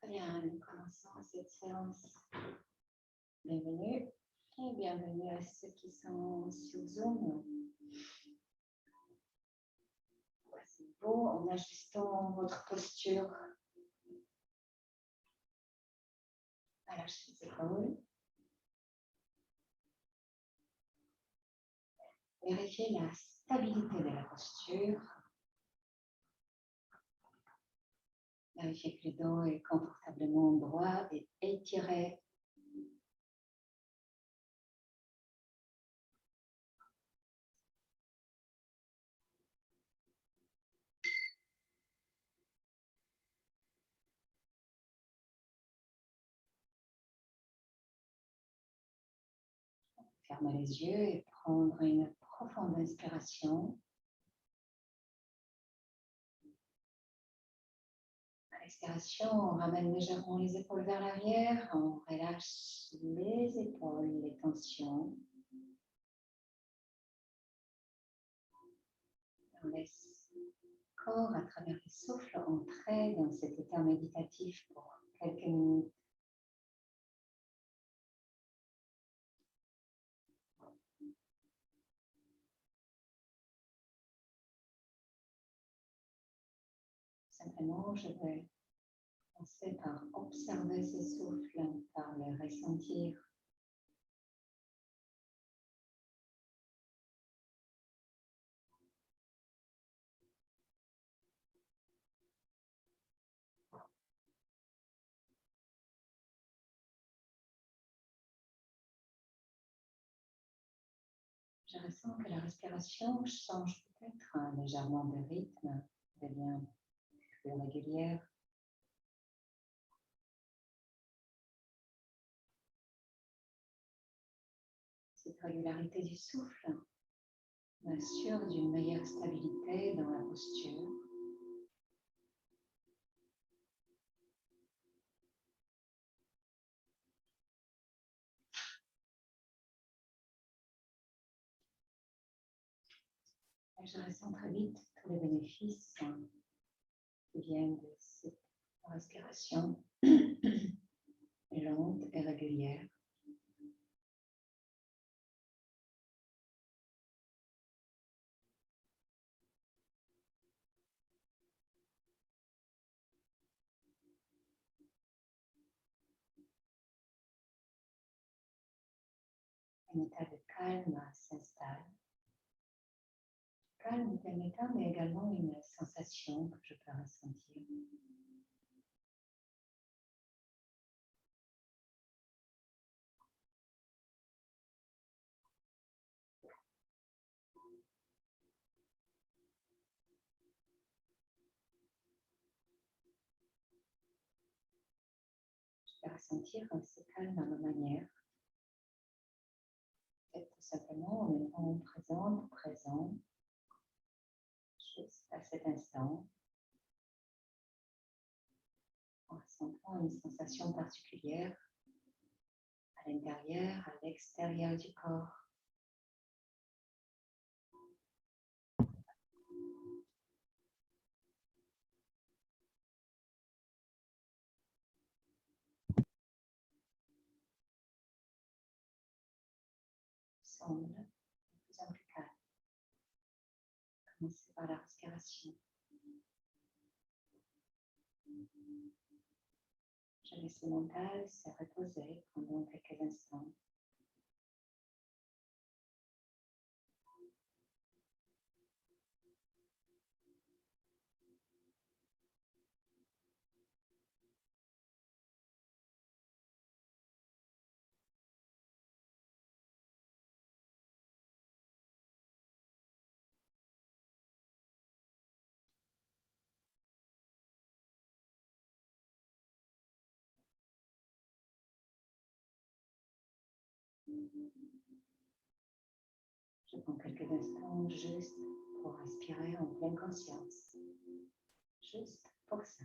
Très bien, nous commençons cette séance. Bienvenue et bienvenue à ceux qui sont sur Zoom. Asseyez-vous en ajustant votre posture à lâcher les épaules. Vérifiez la stabilité de la posture. Vérifiez que le dos est confortablement droit et étiré. Fermez les yeux et prendre une profonde inspiration. À l'expiration, on ramène légèrement les épaules vers l'arrière, on relâche les épaules, les tensions. On laisse le corps à travers le souffle entrer dans cet état méditatif pour quelques minutes. Simplement, je vais commencer par observer ce souffle, par le ressentir. Je ressens que la respiration change peut-être légèrement de rythme, devient plus régulière. Cette régularité du souffle m'assure d'une meilleure stabilité dans la posture. Et je ressens très vite tous les bénéfices qui viennent de cette respiration lente et régulière. Un état de calme s'installe. Calme est un état, mais également une sensation que je peux ressentir. Je peux ressentir ce calme à ma manière. Peut-être tout simplement en étant présente ou présent, juste à cet instant, en ressentant une sensation particulière à l'intérieur, à l'extérieur du corps. Semble de plus en plus calme. Commencez par la respiration. Je laisse le mental se reposer pendant quelques instants. Je prends quelques instants juste pour respirer en pleine conscience. Juste pour ça.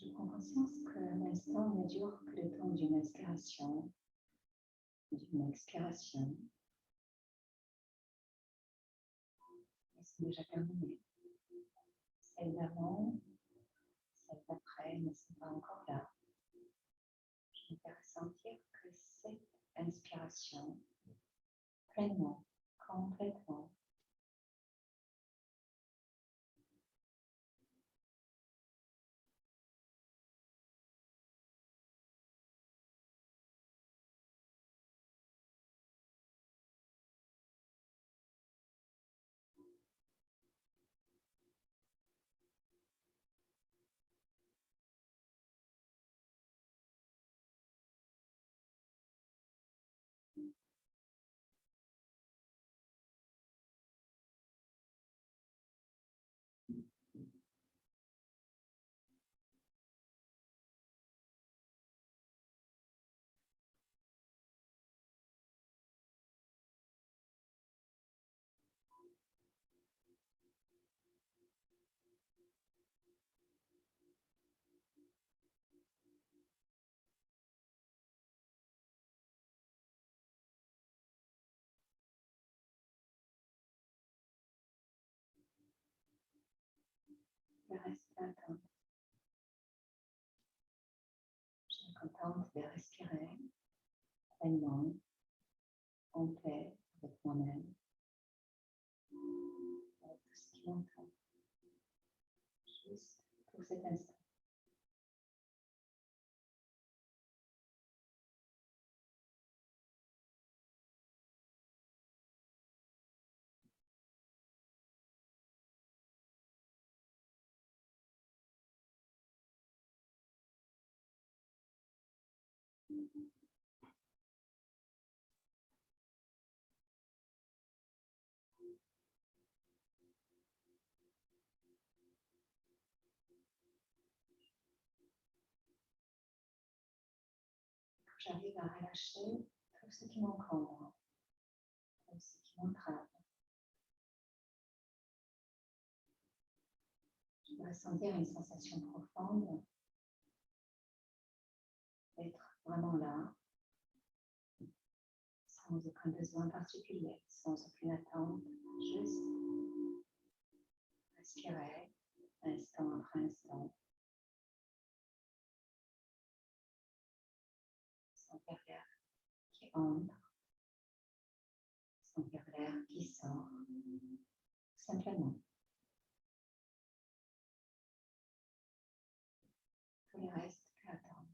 Je prends conscience que l'instant ne dure que le temps d'une inspiration, d'une expiration. Et c'est déjà terminé. Celle d'avant, celle d'après ne sont pas encore là. Je me fais ressentir que cette inspiration, pleinement, complètement, je reste attendre. Je me contente de respirer pleinement, en paix avec moi-même, avec tout ce qui m'entoure, juste pour cet instant. J'arrive à relâcher tout ce qui m'encombre, tout ce qui m'entrave. Je peux ressentir une sensation profonde d'être vraiment là, sans aucun besoin particulier, sans aucune attente, juste respirer, instant après instant, sentir l'air qui entre, sentir l'air qui sort, simplement. Tout le reste peut attendre.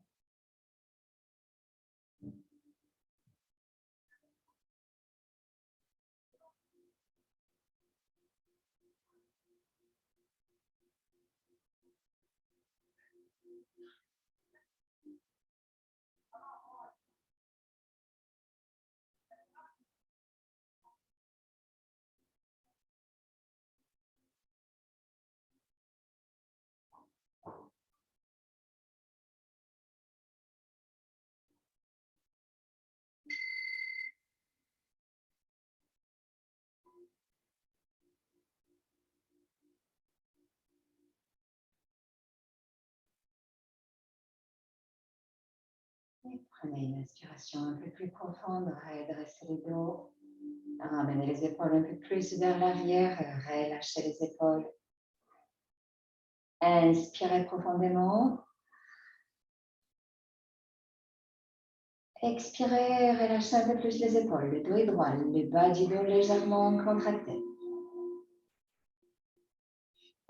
Et prenez une inspiration un peu plus profonde, redressez le dos, ramenez les épaules un peu plus vers l'arrière, relâchez les épaules. Inspirez profondément. Expirez, relâchez un peu plus les épaules, le dos est droit, le bas du dos légèrement contracté.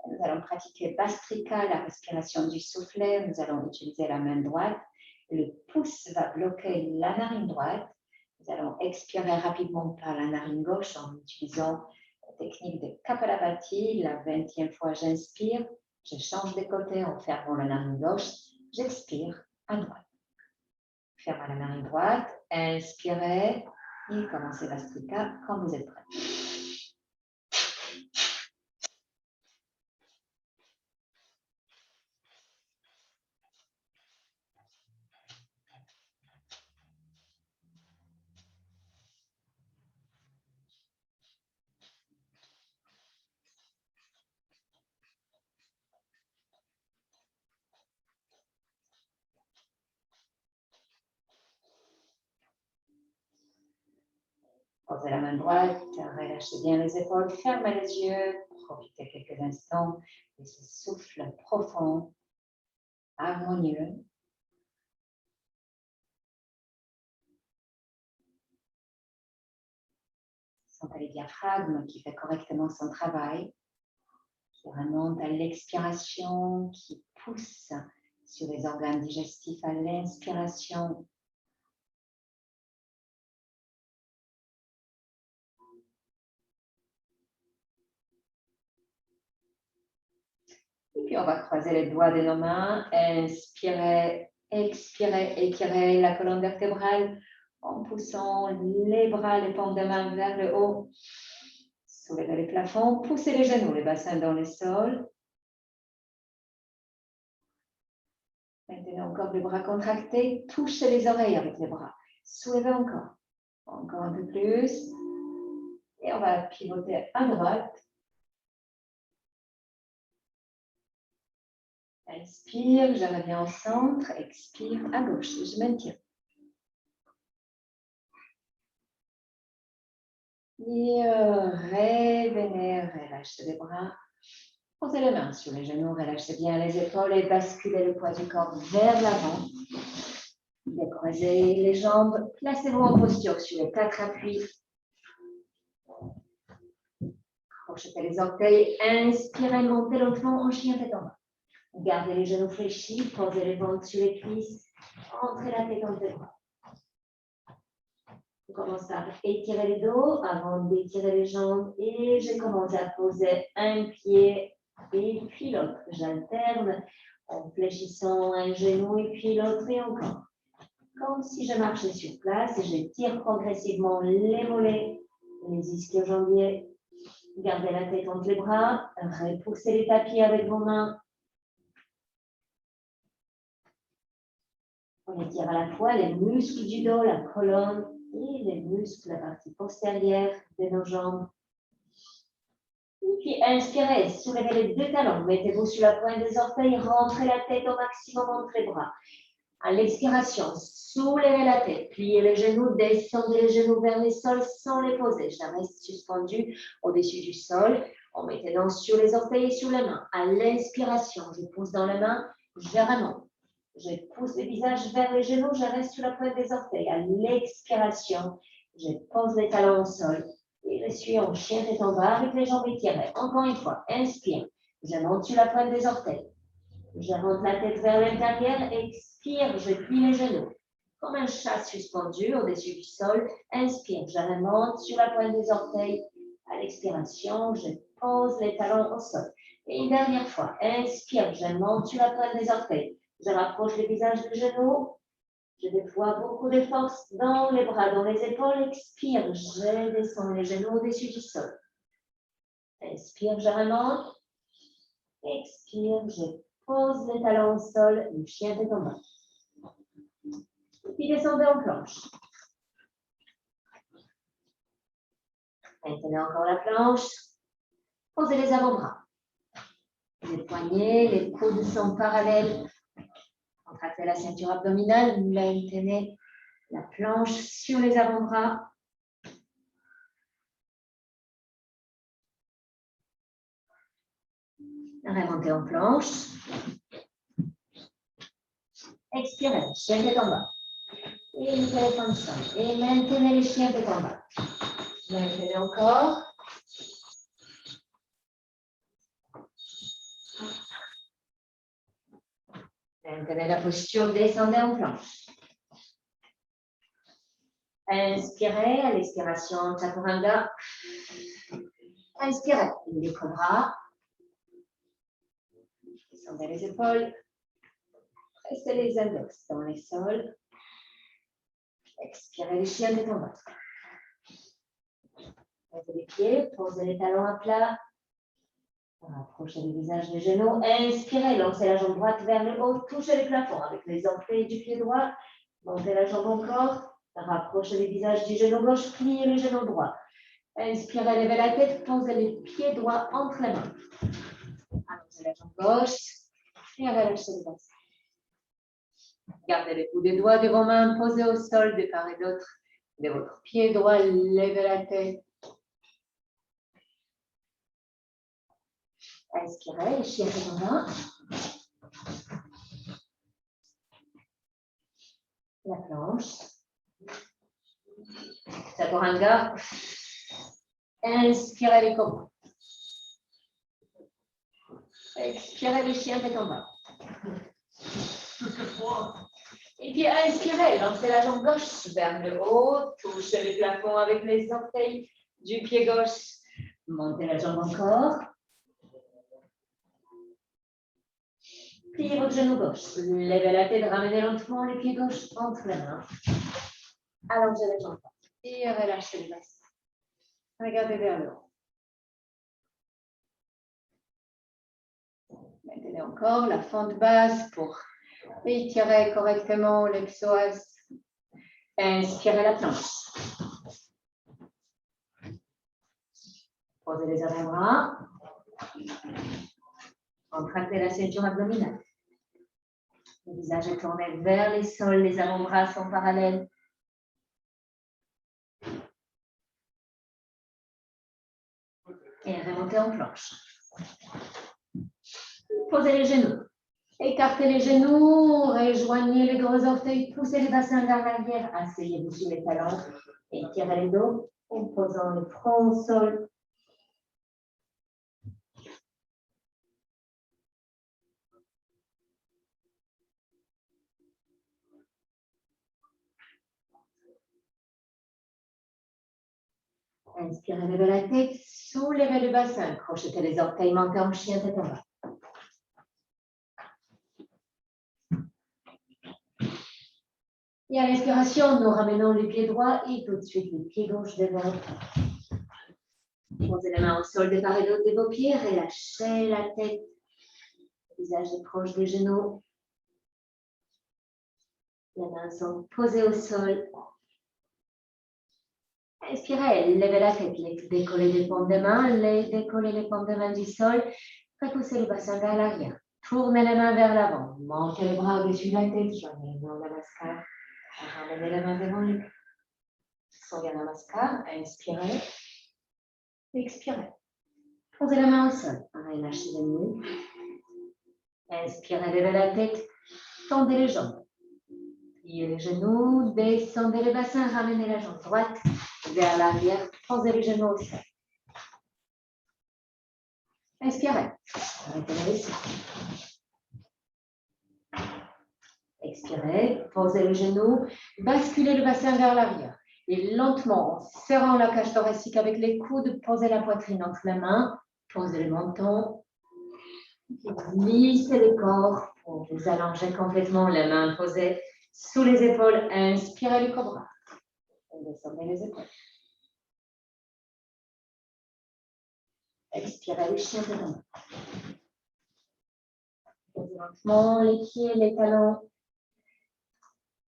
Nous allons pratiquer Bastrika, la respiration du soufflet. Nous allons utiliser la main droite. Le pouce va bloquer la narine droite. Nous allons expirer rapidement par la narine gauche en utilisant la technique de Kapalabhati. La 20e fois, j'inspire. Je change de côté en fermant la narine gauche. J'expire à droite. Fermez la narine droite. Inspirez et commencez Bastrika quand vous êtes prêt. Posez la main droite, relâchez bien les épaules, fermez les yeux, profitez quelques instants de ce souffle profond, harmonieux. Sentez le diaphragme qui fait correctement son travail, qui remonte à l'expiration, qui pousse sur les organes digestifs à l'inspiration. Et puis on va croiser les doigts de nos mains, inspirez, expirez, étirez la colonne vertébrale en poussant les bras, les paumes de main vers le haut. Soulevez les plafonds, poussez les genoux, les bassins dans le sol. Maintenant encore les bras contractés, touchez les oreilles avec les bras. Soulevez encore un peu plus. Et on va pivoter à droite. Inspire, je reviens au centre, expire à gauche, je maintiens. Et revenez, relâchez les bras. Posez les mains sur les genoux, relâchez bien les épaules et basculez le poids du corps vers l'avant. Décroisez les jambes, placez-vous en posture sur les 4 appuis. Crochetez les orteils, inspirez, montez le front en chien tête en bas. Gardez les genoux fléchis, posez les ventres sur les cuisses, entrez la tête entre les bras. Je commence par étirer le dos avant d'étirer les jambes et je commence à poser un pied et puis l'autre. J'alterne en fléchissant un genou et puis l'autre et encore. Comme si je marchais sur place et je tire progressivement les mollets, les ischio-jambiers. Gardez la tête entre les bras, repoussez les tapis avec vos mains. On étire à la fois les muscles du dos, la colonne et les muscles, la partie postérieure de nos jambes. Et puis inspirez, soulevez les deux talons, mettez-vous sur la pointe des orteils, rentrez la tête au maximum entre les bras. À l'expiration, soulevez la tête, pliez les genoux, descendez les genoux vers le sol sans les poser. Je reste suspendu au-dessus du sol. On met les dents sur les orteils et sur les mains. À l'inspiration, je pousse dans les mains, je remonte. Je pousse le visage vers les genoux, je reste sur la pointe des orteils. À l'expiration, je pose les talons au sol et je suis en chien tête en bas avec les jambes étirées. Encore une fois, inspire, je monte sur la pointe des orteils. Je remonte la tête vers l'intérieur, expire, je plie les genoux. Comme un chat suspendu au-dessus du sol, inspire, je remonte sur la pointe des orteils. À l'expiration, je pose les talons au sol. Et une dernière fois, inspire, je monte sur la pointe des orteils. Je rapproche le visage du genou. Je déploie beaucoup de force dans les bras, dans les épaules. Expire, je descends les genoux au-dessus du sol. Inspire, je remonte. Expire, je pose les talons au sol, le chien tête en bas. Et puis descendez en planche. Maintenez encore la planche. Posez les avant-bras. Les poignets, les coudes sont parallèles. Contractez la ceinture abdominale. Maintenez la planche sur les avant-bras. Remontez en planche. Expirez, chien tête en bas. Et le téléphone sonne. Et maintenez les chiens tête en bas. Maintenez encore. Maintenez la posture, descendez en planche. Inspirez, à l'expiration, chaturanga. Inspirez, les cobras. Descendez les épaules. Pressez les index dans les sols. Expirez les chiens tête en bas. Posez les pieds, posez les talons à plat. Rapprochez le visage des genoux. Inspirez, lancez la jambe droite vers le haut. Touchez les plafonds avec les orteils du pied droit. Montez la jambe encore. Rapprochez le visage du genou gauche. Pliez le genou droit. Inspirez, levez la tête. Posez les pieds droits entre les mains. Allongez la jambe gauche. Et relâchez le bassin. Gardez les bouts des doigts de vos mains posés au sol de part et d'autre de votre pied droit, levez la tête. Inspirez, les chiens tête en bas. La planche. Chaturanga. Inspirez les cobras. Expirez les chiens tête en bas. Et puis inspirez, lancez la jambe gauche vers le haut, touchez le plafond avec les orteils du pied gauche. Montez la jambe encore. Pliez votre genou gauche. Levez la tête, ramenez lentement les pieds gauche entre les mains. Allongez la jambe. Et relâchez le bassin. Regardez vers le haut. Maintenez encore la fente basse pour étirer correctement les psoas. Inspirez la planche. Posez les avant-bras. Contractez la ceinture abdominale. Le visage est tourné vers les sols, les avant-bras sont parallèles. Et remontez en planche. Posez les genoux. Écartez les genoux, rejoignez les gros orteils, poussez les bassins vers l'arrière, asseyez-vous sur les talons et tirez les dos en posant le front au sol. Inspirez, levez la tête, soulevez le bassin, crochetez les orteils, montez en chien tête en bas. Et à l'inspiration, nous ramenons le pied droit et tout de suite le pied gauche devant. Posez les mains au sol de part et d'autre de vos pieds, relâchez la tête. Le visage est proche des genoux. Les mains sont posées au sol. Inspirez, levez la tête, décollez les paumes de main, décollez les paumes de main du sol, repoussez le bassin vers l'arrière. Tournez les mains vers l'avant, montez les bras au-dessus de la tête, joignez le namaskar, ramenez les mains devant lui. Surya namaskar, inspirez, expirez. Posez la main au sol, relâchez les nues. Inspirez, levez la tête, tendez les jambes. Pliez les genoux, descendez le bassin, ramenez la jambe droite vers l'arrière, posez les genoux au sol. Inspirez, arrêtez la descente. Expirez, posez les genoux, basculez le bassin vers l'arrière. Et lentement, en serrant la cage thoracique avec les coudes, posez la poitrine entre les mains, posez le menton. Glissez le corps pour vous allonger complètement, les mains posées sous les épaules. Inspirez le cobra. Descendez les épaules. Expirez les chiens de main. Posez lentement les pieds, les talons.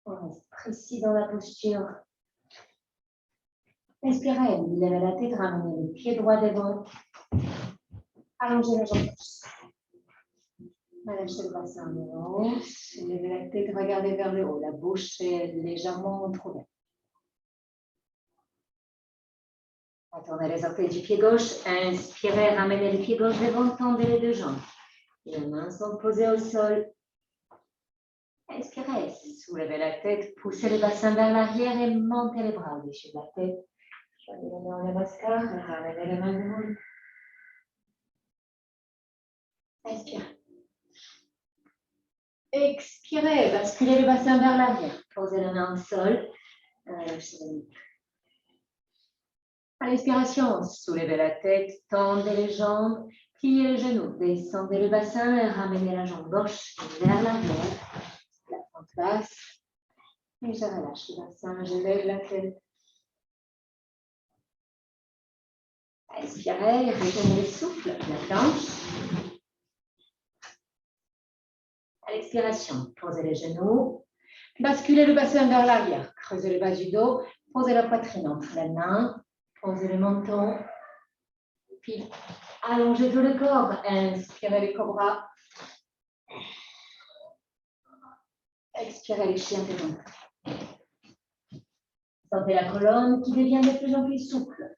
On reste précis dans la posture. Inspirez, levez la tête, ramenez les pieds droits devant. Allongez la jambe gauche. Relâchez le bassin en haut. Levez la tête, regardez vers le haut. La bouche est légèrement entrouverte. Tournez les orteils du pied gauche. Inspirez, ramenez le pied gauche devant, tendez les deux jambes. Les mains sont posées au sol. Inspirez, soulevez la tête, poussez le bassin vers l'arrière et montez les bras au-dessus de la tête. Joignez les mains en namaskar, ramenez les mains devant vous. Inspirez. Expirez, basculez le bassin vers l'arrière. Posez la main au sol. À l'inspiration, soulevez la tête, tendez les jambes, pliez les genoux, descendez le bassin et ramenez la jambe gauche vers l'arrière. La fente basse. Et je relâche le bassin, je lève la tête. Inspirez, retenez le souffle, la planche. À l'expiration, posez les genoux, basculez le bassin vers l'arrière, creusez le bas du dos, posez la poitrine entre les mains, posez le menton, puis allongez tout le corps, inspirez les cobras, expirez les chiens de Sentez la colonne qui devient de plus en plus souple.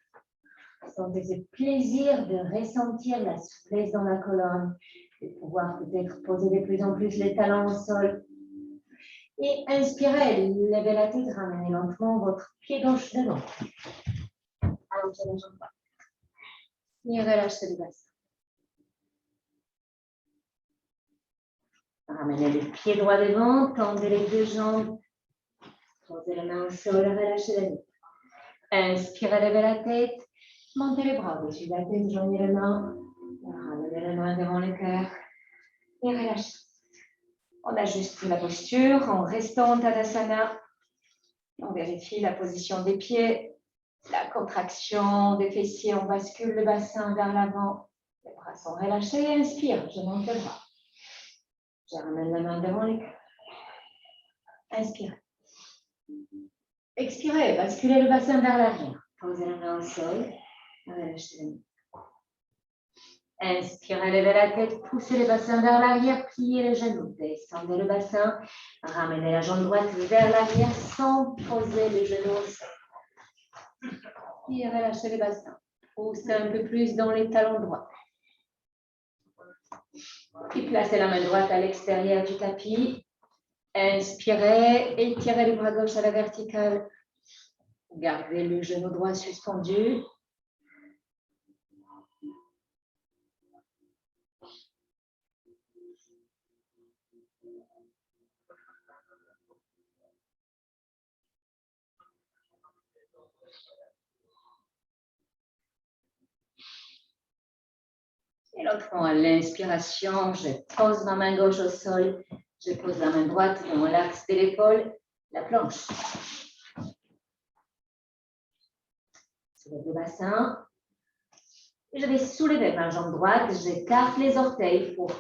Sentez ce plaisir de ressentir la souplesse dans la colonne, de pouvoir peut-être poser de plus en plus les talons au sol. Et inspirez, levez la tête, ramenez lentement votre pied gauche devant. Allongez la jambe droite. Et relâchez le bassin. Ramenez le pied droit devant, tendez les deux jambes. Posez la main au sol, relâchez la nuque. Inspirez, levez la tête. Montez les bras au-dessus de la tête, joignez les mains. Ramenez les mains devant le cœur. Et relâchez. On ajuste la posture en restant en Tadasana. On vérifie la position des pieds, la contraction des fessiers. On bascule le bassin vers l'avant. Les bras sont relâchés. Inspire, je monte les bras. Je ramène la main devant le cœur. Inspirez. Expirez, basculez le bassin vers l'arrière. Posez la main au sol. Relâchez la nuque. Inspirez, levez la tête, poussez le bassin vers l'arrière, pliez les genoux, descendez le bassin, ramenez la jambe droite vers l'arrière sans poser les genoux au sol. Et relâchez le bassin. Poussez un peu plus dans les talons droits. Et placez la main droite à l'extérieur du tapis. Inspirez, étirez le bras gauche à la verticale. Gardez le genou droit suspendu. Et l'autre fois, à l'inspiration, je pose ma main gauche au sol, je pose la main droite dans l'axe de l'épaule, la planche. Soulève le bassin. Et je vais soulever ma jambe droite, j'écarte les orteils pour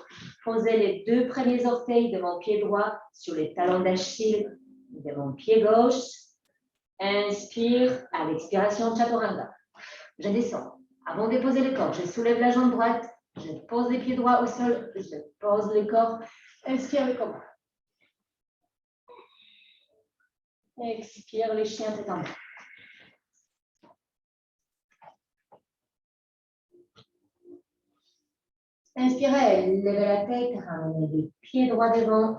poser les deux premiers orteils de mon pied droit sur les talons d'Achille de mon pied gauche. Inspire, à l'expiration, Chaturanga. Je descends. Avant de poser le corps, je soulève la jambe droite. Je pose les pieds droits au sol, je pose le corps, inspire le corps. Expire, les chiens tête en bas. Inspirez, levez la tête, ramenez les pieds droits devant,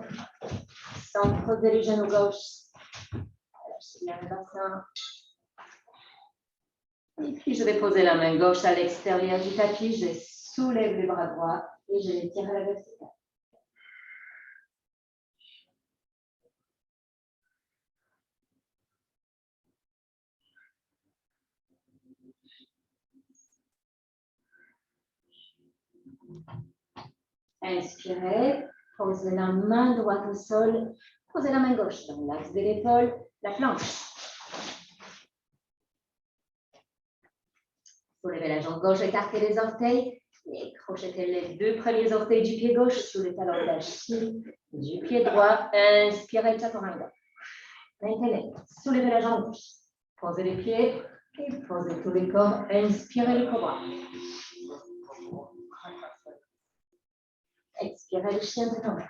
sans poser les genoux gauche. Lâchez bien le bassin. Et puis je vais poser la main gauche à l'extérieur du tapis, je soulève le bras droit et je les tire à la verticale. Inspirez, posez la main droite au sol, posez la main gauche dans l'axe de l'épaule, la planche. Soulevez la jambe gauche, écartez les orteils et crochetez les deux premiers orteils du pied gauche sous le talon d'Achille du pied droit. Inspirez, Chaturanga. Maintenant, soulevez la jambe gauche, posez les pieds et posez tout le corps. Inspirez le cobra. Expirez le chien de tombe.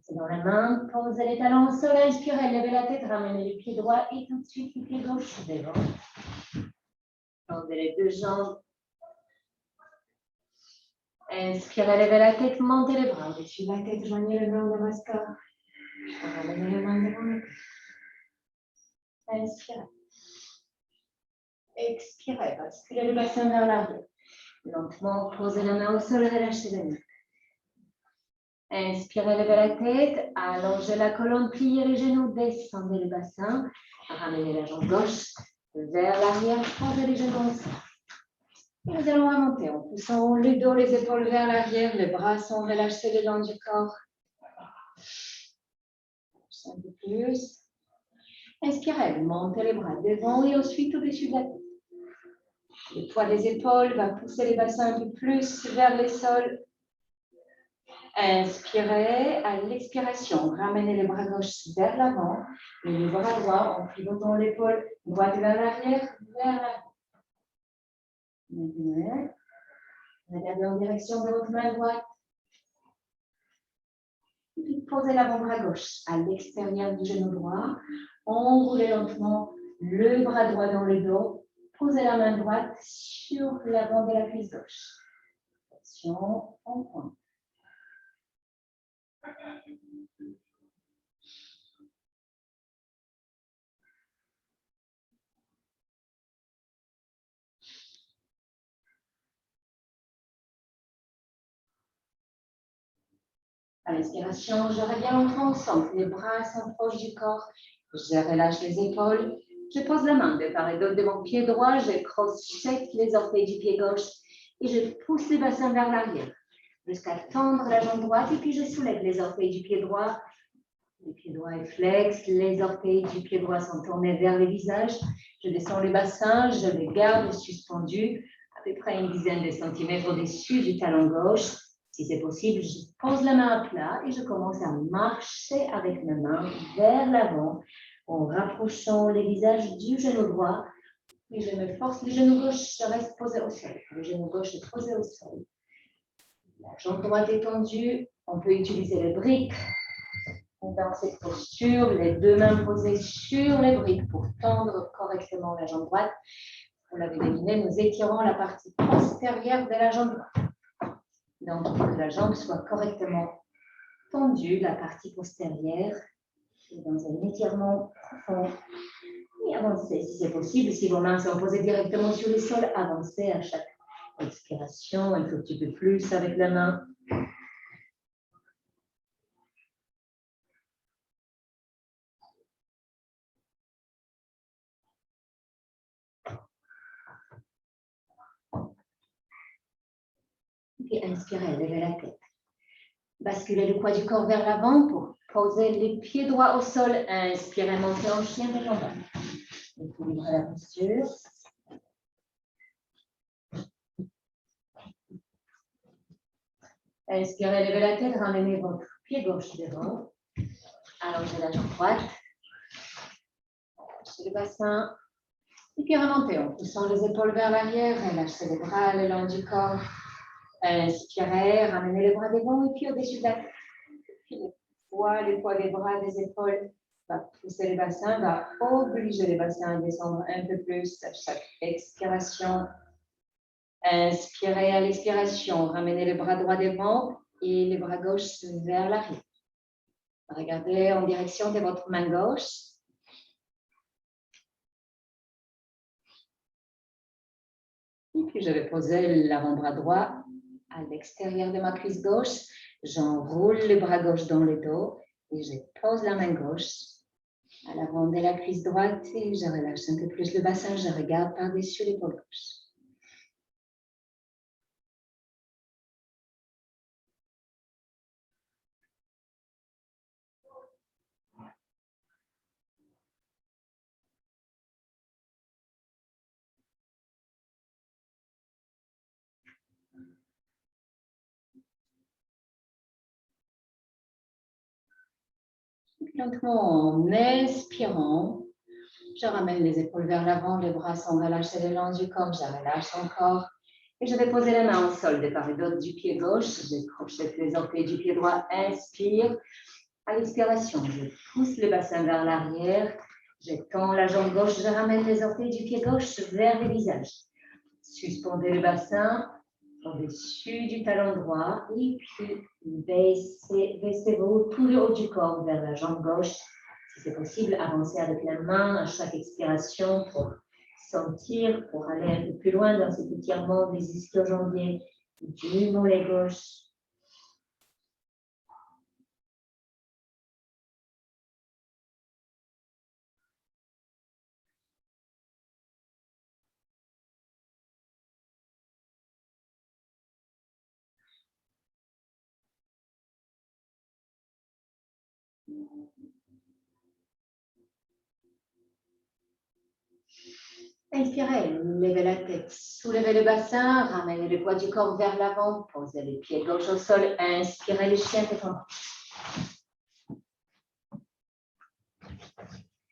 C'est dans la main, posez les talons au sol, inspirez, levez la tête, ramenez le pied droit et tout de suite le pied gauche devant. Tendez les deux jambes. Inspirez, levez la tête, montez les bras au-dessus de la tête, joignez les mains au namaskar. Ramenez les mains devant le cœur. Inspirez. Expirez, basculez le bassin vers l'arrière. Lentement, posez la main au sol, relâchez la nuque. Inspirez, levez la tête, allongez la colonne, pliez les genoux, descendez le bassin, ramenez la jambe gauche vers l'arrière, posez les genoux au sol. Et nous allons remonter en poussant le dos, les épaules vers l'arrière, les bras sont relâchés le long du corps. Un peu plus. Inspirez, montez les bras devant et ensuite au-dessus de la tête. Le poids des épaules va pousser les bassins un peu plus vers le sol. Inspirez, à l'expiration, ramenez les bras gauche vers l'avant et le bras droit en pivotant l'épaule droite vers l'arrière, vers l'avant. Maintenant, regardez en direction de votre main droite. Puis posez l'avant-bras gauche à l'extérieur du genou droit. Enroulez lentement le bras droit dans le dos. Posez la main droite sur l'avant de la cuisse gauche. Attention, on pointe. À l'inspiration, je reviens au tronc ensemble. Les bras sont proches du corps. Je relâche les épaules. Je pose la main de part et d'autre de mon pied droit. Je crochette les orteils du pied gauche et je pousse le bassin vers l'arrière jusqu'à tendre la jambe droite. Et puis je soulève les orteils du pied droit. Le pied droit est flex. Les orteils du pied droit sont tournés vers le visage. Je descends le bassin. Je le garde suspendu à peu près une dizaine de centimètres au-dessus du talon gauche. Si c'est possible, je pose la main à plat et je commence à marcher avec mes mains vers l'avant en rapprochant le visage du genou droit. Et je me force, le genou gauche reste posé au sol. Le genou gauche est posé au sol. La jambe droite est tendue. On peut utiliser les briques. Dans cette posture, les deux mains posées sur les briques pour tendre correctement la jambe droite. Vous l'avez deviné, nous étirons la partie postérieure de la jambe droite. Donc, il faut que la jambe soit correctement tendue, la partie postérieure, et dans un étirement profond. Et avancez si c'est possible. Si vos mains sont posées directement sur le sol, avancez à chaque expiration, un tout petit peu plus avec la main. Et inspirez, levez la tête. Basculez le poids du corps vers l'avant pour poser les pieds droits au sol. Inspirez, montez en chien de jambes. Équilibrez la posture. Inspirez, levez la tête, ramenez votre pied gauche devant. Allongez la jambe droite. Relâchez le bassin. Et puis remontez en poussant les épaules vers l'arrière. Relâchez les bras le long du corps. Inspirez, ramenez les bras devant et puis au-dessus de la tête. Puis le poids des bras, des épaules va pousser le bassin, va obliger le bassin à descendre un peu plus à chaque expiration. Inspirez à l'expiration, ramenez le bras droit devant et le bras gauche vers l'arrière. Regardez en direction de votre main gauche. Et puis je vais poser l'avant-bras droit à l'extérieur de ma cuisse gauche. J'enroule le bras gauche dans le dos et je pose la main gauche à l'avant de la cuisse droite et je relâche un peu plus le bassin. Je regarde par-dessus l'épaule gauche. Lentement, en expirant, je ramène les épaules vers l'avant, les bras sont relâchés le long du corps, je relâche encore. Et je vais poser la main au sol de part et d'autre du pied gauche. Je crochette les orteils du pied droit, inspire. À l'expiration, je pousse le bassin vers l'arrière. Je tends la jambe gauche, je ramène les orteils du pied gauche vers le visage. Suspendez le bassin au-dessus du talon droit et puis baissez-vous tout le haut du corps vers la jambe gauche. Si c'est possible, avancez avec la main à chaque expiration pour sentir, pour aller un peu plus loin dans cet étirement des ischio-jambiers du mollet gauche. Inspirez, levez la tête, soulevez le bassin, ramenez le poids du corps vers l'avant, posez les pieds gauche au sol, inspirez le chien tête en bas.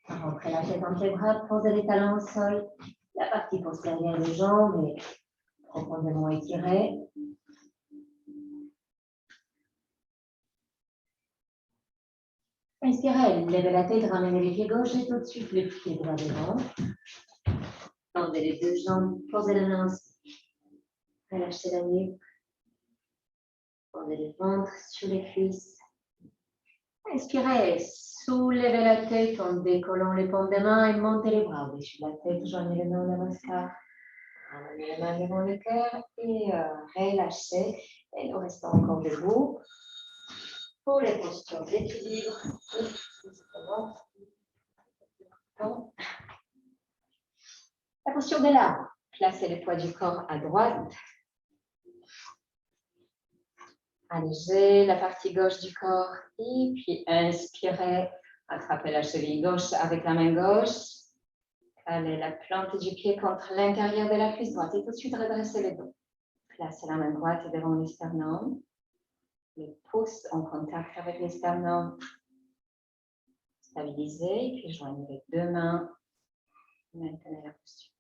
Rentrez la tête entre les bras, posez les talons au sol, la partie postérieure des jambes est profondément étirée. Inspirez, levez la tête, ramenez les pieds gauche et tout de suite les pieds droits devant. Tendez les deux jambes, posez la main, relâchez la nuque. Posez le ventre sur les cuisses. Inspirez, soulevez la tête en décollant les paumes des mains et montez les bras au-dessus de la tête. Joignez les mains au namaskar. Ramenez les mains devant le cœur et relâchez. Et nous restons encore debout pour les postures d'équilibre. La posture de l'arbre. Placez le poids du corps à droite. Allégez la partie gauche du corps et puis inspirez. Attrapez la cheville gauche avec la main gauche. Calez la plante du pied contre l'intérieur de la cuisse droite et tout de suite redressez le dos. Placez la main droite devant le sternum. Le pouce en contact avec le sternum. Stabilisez et puis joignez les deux mains. Maintenez la posture.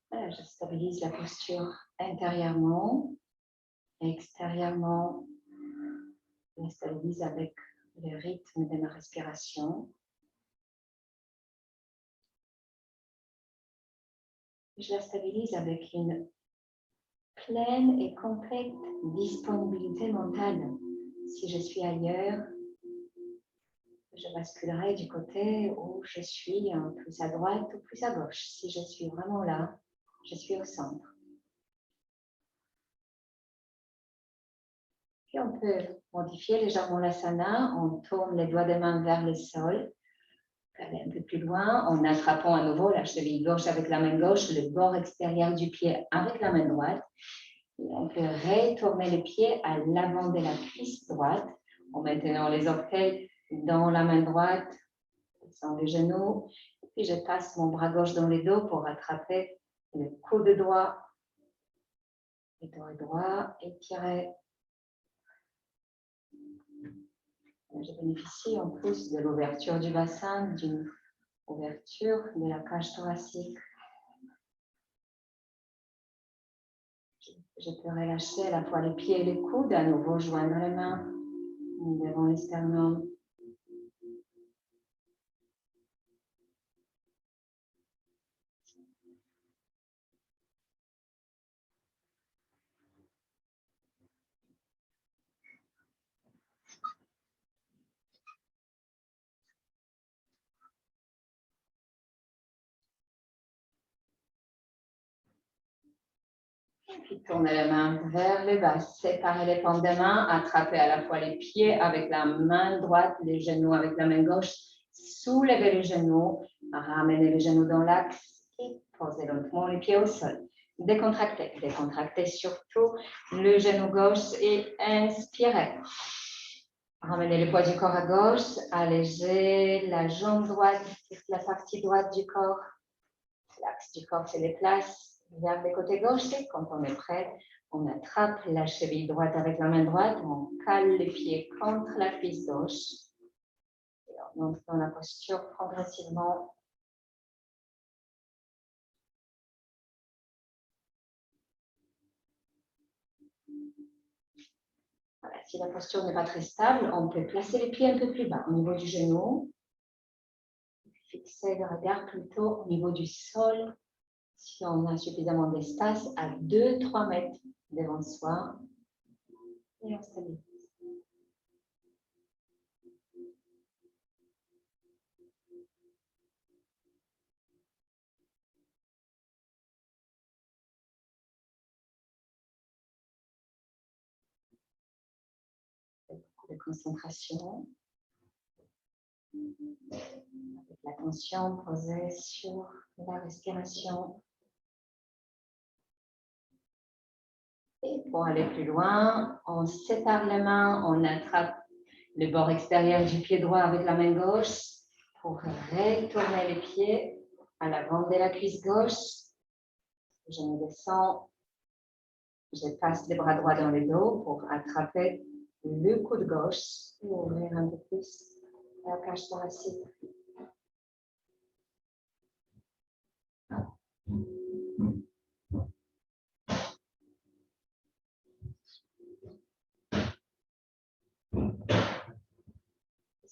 Voilà, je stabilise la posture intérieurement, extérieurement. Je la stabilise avec le rythme de ma respiration. Je la stabilise avec une pleine et complète disponibilité mentale. Si je suis ailleurs, je basculerai du côté où je suis plus à droite ou plus à gauche. Si je suis vraiment là, je suis au centre. Puis on peut modifier légèrement l'asana. On tourne les doigts des mains vers le sol. Aller un peu plus loin en attrapant à nouveau la cheville gauche avec la main gauche, le bord extérieur du pied avec la main droite. Et on peut retourner le pied à l'avant de la cuisse droite en maintenant les orteils dans la main droite, sans les genoux. Et puis je passe mon bras gauche dans le dos pour attraper le coude droit. Le dos droit, étiré. Je bénéficie en plus de l'ouverture du bassin, d'une ouverture de la cage thoracique. Je peux relâcher à la fois les pieds et les coudes, à nouveau joindre les mains devant le sternum. Puis tournez les mains vers le bas, séparez les paumes des mains, attrapez à la fois les pieds avec la main droite, les genoux avec la main gauche, soulevez les genoux, ramenez les genoux dans l'axe et posez lentement les pieds au sol. Décontractez, décontractez surtout le genou gauche et inspirez. Ramenez le poids du corps à gauche, allégez la jambe droite, la partie droite du corps, l'axe du corps se déplace vers le côté gauche et quand on est prêt, on attrape la cheville droite avec la main droite, on cale les pieds contre la cuisse gauche et on monte dans la posture progressivement. Voilà, si la posture n'est pas très stable, on peut placer les pieds un peu plus bas au niveau du genou, fixer le regard plutôt au niveau du sol. Si on a suffisamment d'espace, à 2-3 mètres devant soi, et on stabilise. Beaucoup de concentration, avec l'attention posée sur la respiration. Et pour aller plus loin, on sépare les mains, on attrape le bord extérieur du pied droit avec la main gauche pour retourner les pieds à l'avant de la cuisse gauche. Je me descends, je passe les bras droits dans le dos pour attraper le coude gauche et ouvrir un peu plus la cage thoracique.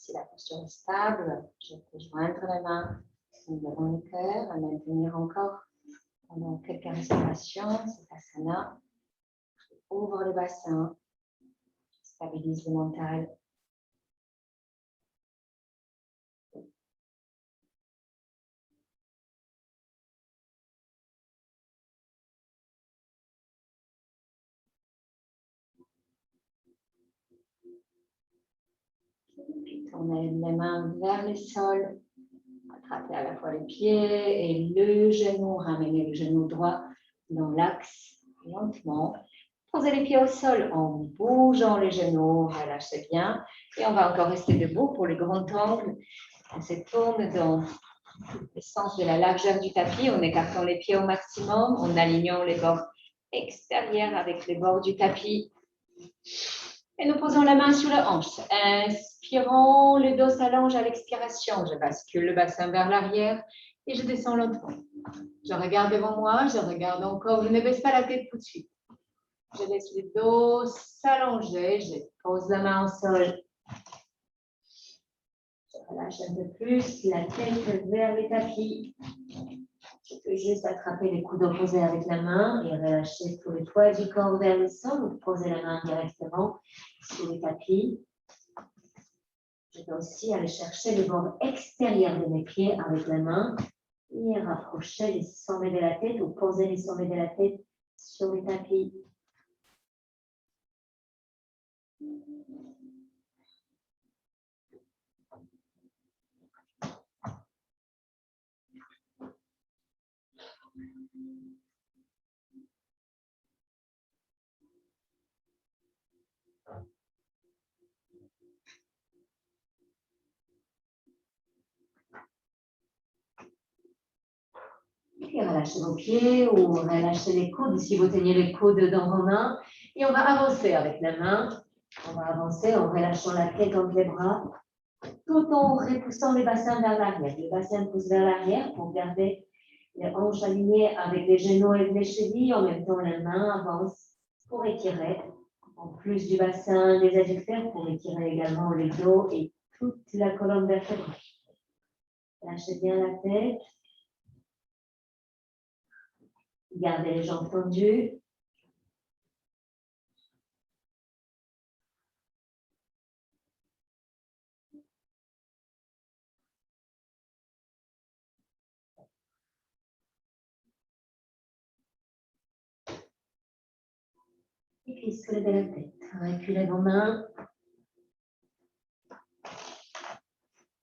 Si la posture est stable, je peux joindre les mains devant le cœur, à maintenir encore pendant quelques respirations, cet asana. Ouvre le bassin, stabilise le mental. Puis tournez les mains vers le sol. Attrapez à la fois les pieds et le genou. Ramenez le genou droit dans l'axe lentement. Posez les pieds au sol en bougeant les genoux. Relâchez bien. Et on va encore rester debout pour le grand angle. On se tourne dans le sens de la largeur du tapis en écartant les pieds au maximum, en alignant les bords extérieurs avec les bords du tapis. Et nous posons la main sur la hanche. Inspirons, le dos s'allonge à l'expiration. Je bascule le bassin vers l'arrière et je descends lentement. Je regarde devant moi, je regarde encore. Je ne baisse pas la tête tout de suite. Je laisse le dos s'allonger. Je pose la main au sol. Je relâche un peu plus la tête vers le tapis. Je peux juste attraper les coudes opposés avec la main et relâcher tout le poids du corps vers le sol ou poser la main directement sur le tapis. Je peux aussi aller chercher le bord extérieur de mes pieds avec la main et rapprocher les sommets de la tête ou poser les sommets de la tête sur le tapis. Et relâchez vos pieds ou relâchez les coudes si vous teniez les coudes dans vos mains. Et on va avancer avec la main. On va avancer en relâchant la tête entre les bras, tout en repoussant le bassin vers l'arrière. Le bassin pousse vers l'arrière pour garder les hanches alignées avec les genoux et les chevilles. En même temps, la main avance pour étirer. En plus du bassin des adducteurs, pour étirer également le dos et toute la colonne vertébrale. Lâchez bien la tête. Gardez les jambes tendues. Et puis soulevez la tête. Reculez vos mains.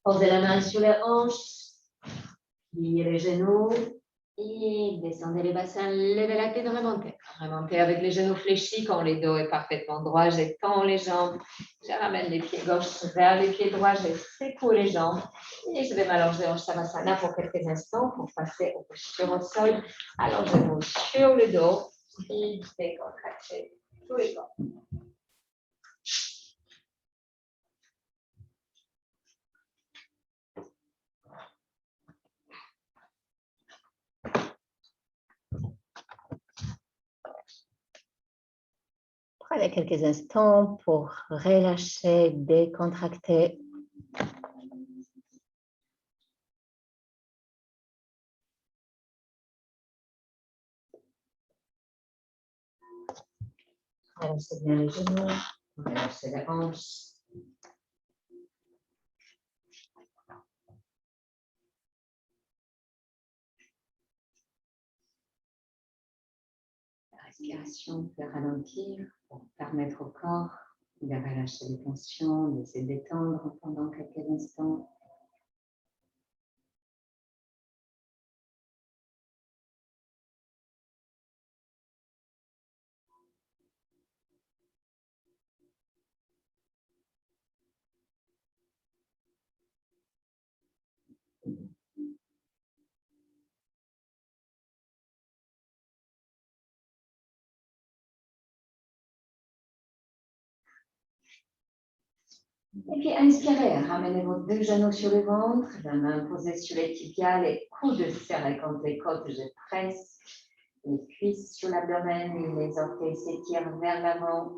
Posez la main sur les hanches. Pliez les genoux. Et descendez le bassin, levez la tête, remontez. Remontez avec les genoux fléchis quand le dos est parfaitement droit. J'étends les jambes. Je ramène les pieds gauches vers les pieds droits. Je secoue les jambes. Et je vais m'allonger en Shavasana pour quelques instants pour passer aux postures au sol. Allongez-vous sur le dos. Et décontractez tous les corps. Prenez quelques instants pour relâcher, décontracter. Relâchez bien les genoux, relâchez les hanches. La respiration peut ralentir pour permettre au corps de relâcher les tensions, de se détendre pendant quelques instants. Et puis inspirez, ramenez vos deux genoux sur le ventre, la main posée sur les tibias, les coudes serrés contre les côtes, je presse les cuisses sur l'abdomen et les orteils s'étirent vers l'avant.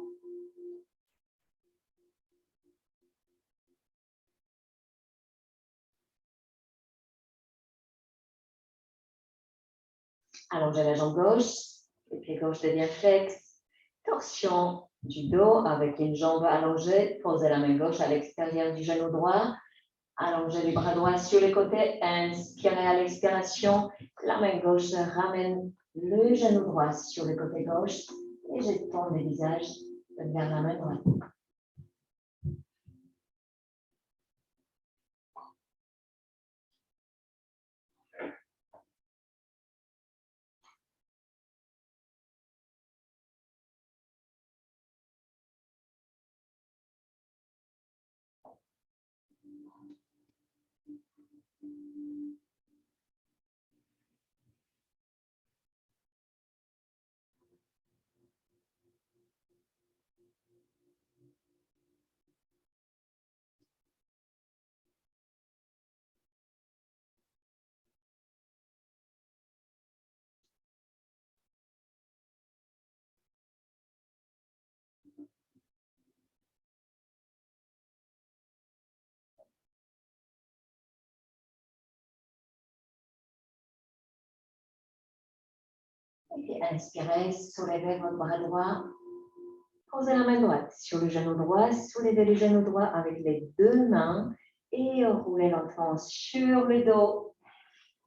Allongez la jambe gauche, le pied gauche devient flex. Torsion du dos avec une jambe allongée. Posez la main gauche à l'extérieur du genou droit. Allongez les bras droits sur les côtés. Inspirez à l'expiration. La main gauche ramène le genou droit sur le côté gauche. Et je tourne le visage vers la main droite. Et inspirez, soulevez votre bras droit. Posez la main droite sur le genou droit. Soulevez le genou droit avec les deux mains. Et roulez lentement sur le dos.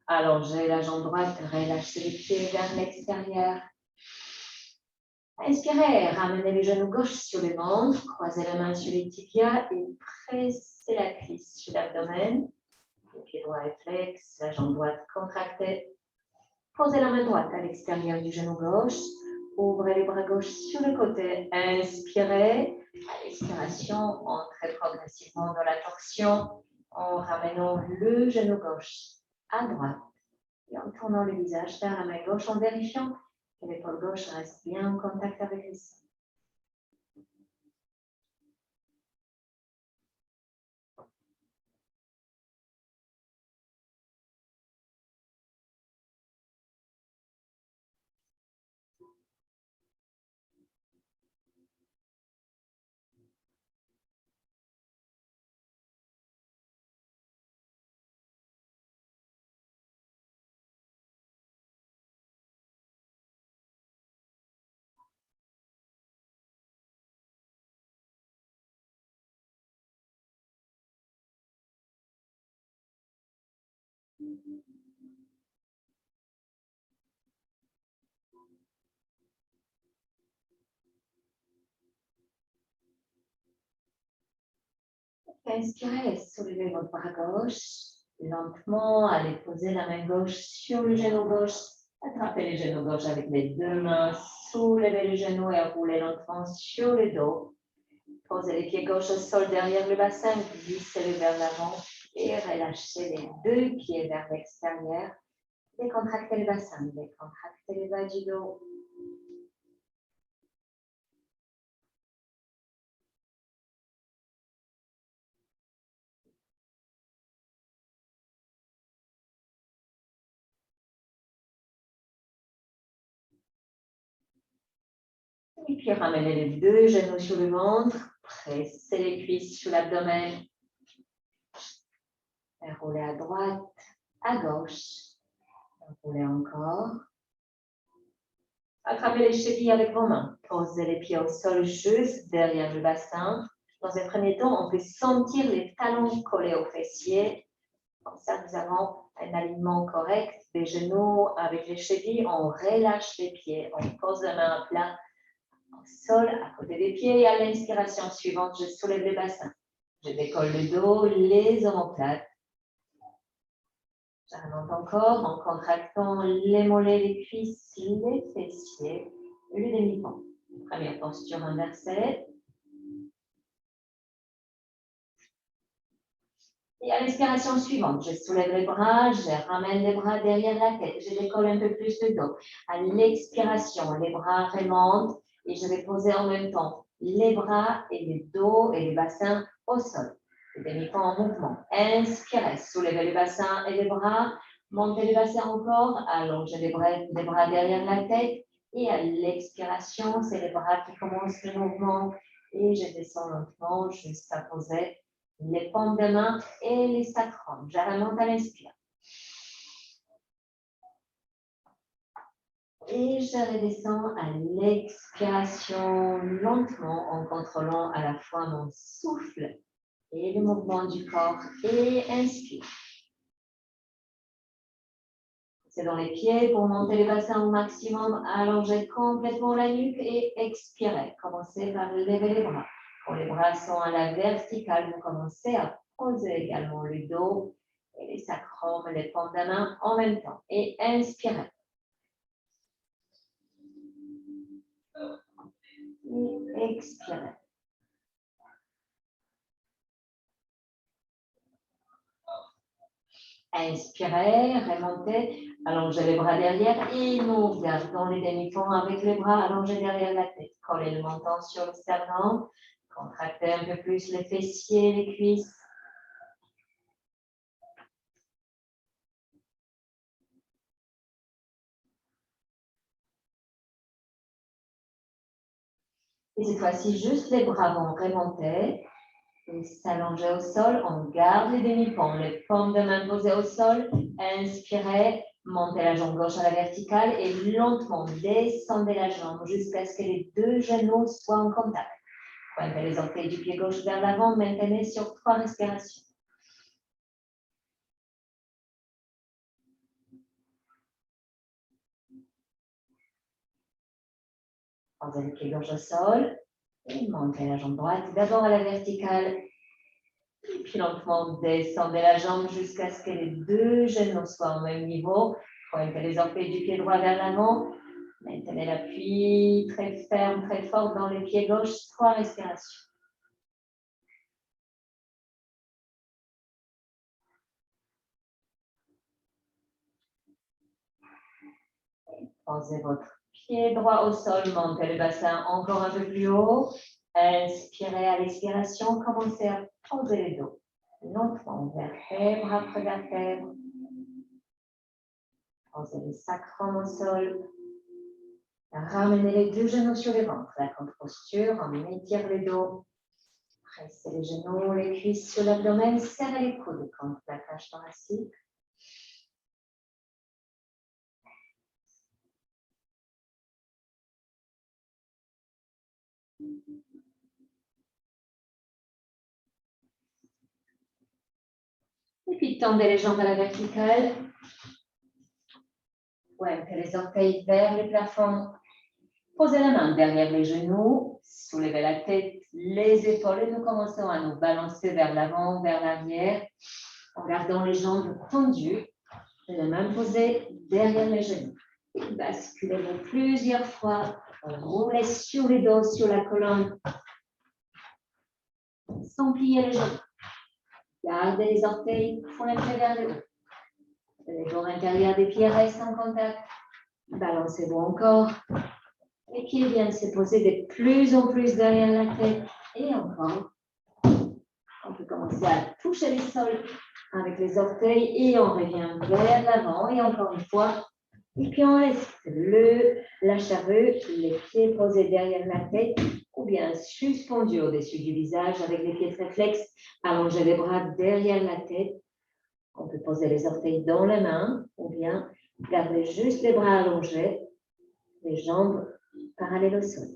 Allongez la jambe droite. Relâchez les pieds vers l'extérieur. Inspirez, ramenez le genou gauche sur le ventre. Croisez la main sur les tibias et pressez la cuisse sur l'abdomen. Le pied droit est flex, la jambe droite contractée. Posez la main droite à l'extérieur du genou gauche. Ouvrez les bras gauches sur le côté. Inspirez. À l'expiration, entrez progressivement dans la torsion en ramenant le genou gauche à droite et en tournant le visage vers la main gauche en vérifiant que l'épaule gauche reste bien en contact avec le sol. Inspirez, soulevez votre bras gauche. Lentement, allez poser la main gauche sur le genou gauche. Attrapez le genou gauche avec les deux mains. Soulevez le genou et roulez lentement sur le dos. Posez les pieds gauche au sol derrière le bassin. Glissez-le vers l'avant et relâchez les deux pieds vers l'extérieur. Décontractez le bassin, décontractez le bas du dos. Et puis ramenez les deux genoux sur le ventre. Pressez les cuisses sur l'abdomen. Roulez à droite, à gauche. Roulez encore. Attrapez les chevilles avec vos mains. Posez les pieds au sol juste derrière le bassin. Dans un premier temps, on peut sentir les talons collés aux fessiers. Comme ça, nous avons un alignement correct des genoux avec les chevilles. On relâche les pieds. On pose la main à plat au sol à côté des pieds. Et à l'inspiration suivante, je soulève le bassin. Je décolle le dos, les omoplates. Je remonte encore en contractant les mollets, les cuisses, les fessiers, le demi-pont. Première posture inversée. Et à l'expiration suivante, je soulève les bras, je ramène les bras derrière la tête, je décolle un peu plus le dos. À l'expiration, les bras remontent et je vais poser en même temps les bras et le dos et le bassin au sol. Le demi-pont en mouvement. Inspirez, soulevez le bassin et les bras. Montez le bassin encore, allongez les bras derrière la tête. Et à l'expiration, c'est les bras qui commencent le mouvement. Et je descends lentement jusqu'à poser les paumes de main et les sacrums. Je remonte à l'inspire. Et je redescends à l'expiration lentement en contrôlant à la fois mon souffle et le mouvement du corps. Et inspire. C'est dans les pieds pour monter les bassins au maximum, allonger complètement la nuque et expirer. Commencez par lever les bras. Quand les bras sont à la verticale, vous commencez à poser également le dos et les sacrums, les paumes de main en même temps. Et inspirez. Et expirez. Inspirez, remontez, allongez les bras derrière et nous gardons les demi-ponts avec les bras allongés derrière la tête. Collez le menton sur le sternum, contractez un peu plus les fessiers, les cuisses. Et cette fois-ci, juste les bras vont remonter et s'allonger au sol. On garde les demi-ponts, les paumes de main posées au sol. Inspirez, montez la jambe gauche à la verticale et lentement descendez la jambe jusqu'à ce que les deux genoux soient en contact. Pointez les orteils du pied gauche vers l'avant, maintenez sur 3 respirations. Posez le pied gauche au sol et montez la jambe droite d'abord à la verticale. Et puis lentement, descendez la jambe jusqu'à ce que les deux genoux soient au même niveau. Pointez les orteils du pied droit vers l'avant. Maintenez l'appui très ferme, très fort dans le pied gauche. 3 respirations. Posez votre pied droit au sol, montez le bassin encore un peu plus haut. Inspirez à l'expiration, commencez à poser le dos. Lentement, vertèbre après vertèbre. Posez le sacrum au sol. Ramenez les deux genoux sur le ventre. La contre-posture, on étire le dos. Pressez les genoux, les cuisses sur l'abdomen. Serrez les coudes contre la cage thoracique. Et puis tendez les jambes à la verticale. Pointez les orteils vers le plafond. Posez la main derrière les genoux, soulevez la tête, les épaules et nous commençons à nous balancer vers l'avant, vers l'arrière, en gardant les jambes tendues, la main posée derrière les genoux. Basculez-vous plusieurs fois, roulez sur les dos, sur la colonne, sans plier les jambes. Gardez les orteils pointés vers le haut. Les bords intérieurs des pieds restent en contact. Balancez-vous encore. Les pieds viennent se poser de plus en plus derrière la tête. Et encore. On peut commencer à toucher les sols avec les orteils et on revient vers l'avant. Et encore une fois. Et puis on laisse la charrue, les pieds posés derrière la tête ou bien suspendus au-dessus du visage avec les pieds très flex. Allongez les bras derrière la tête. On peut poser les orteils dans les mains ou bien garder juste les bras allongés, les jambes parallèles au sol.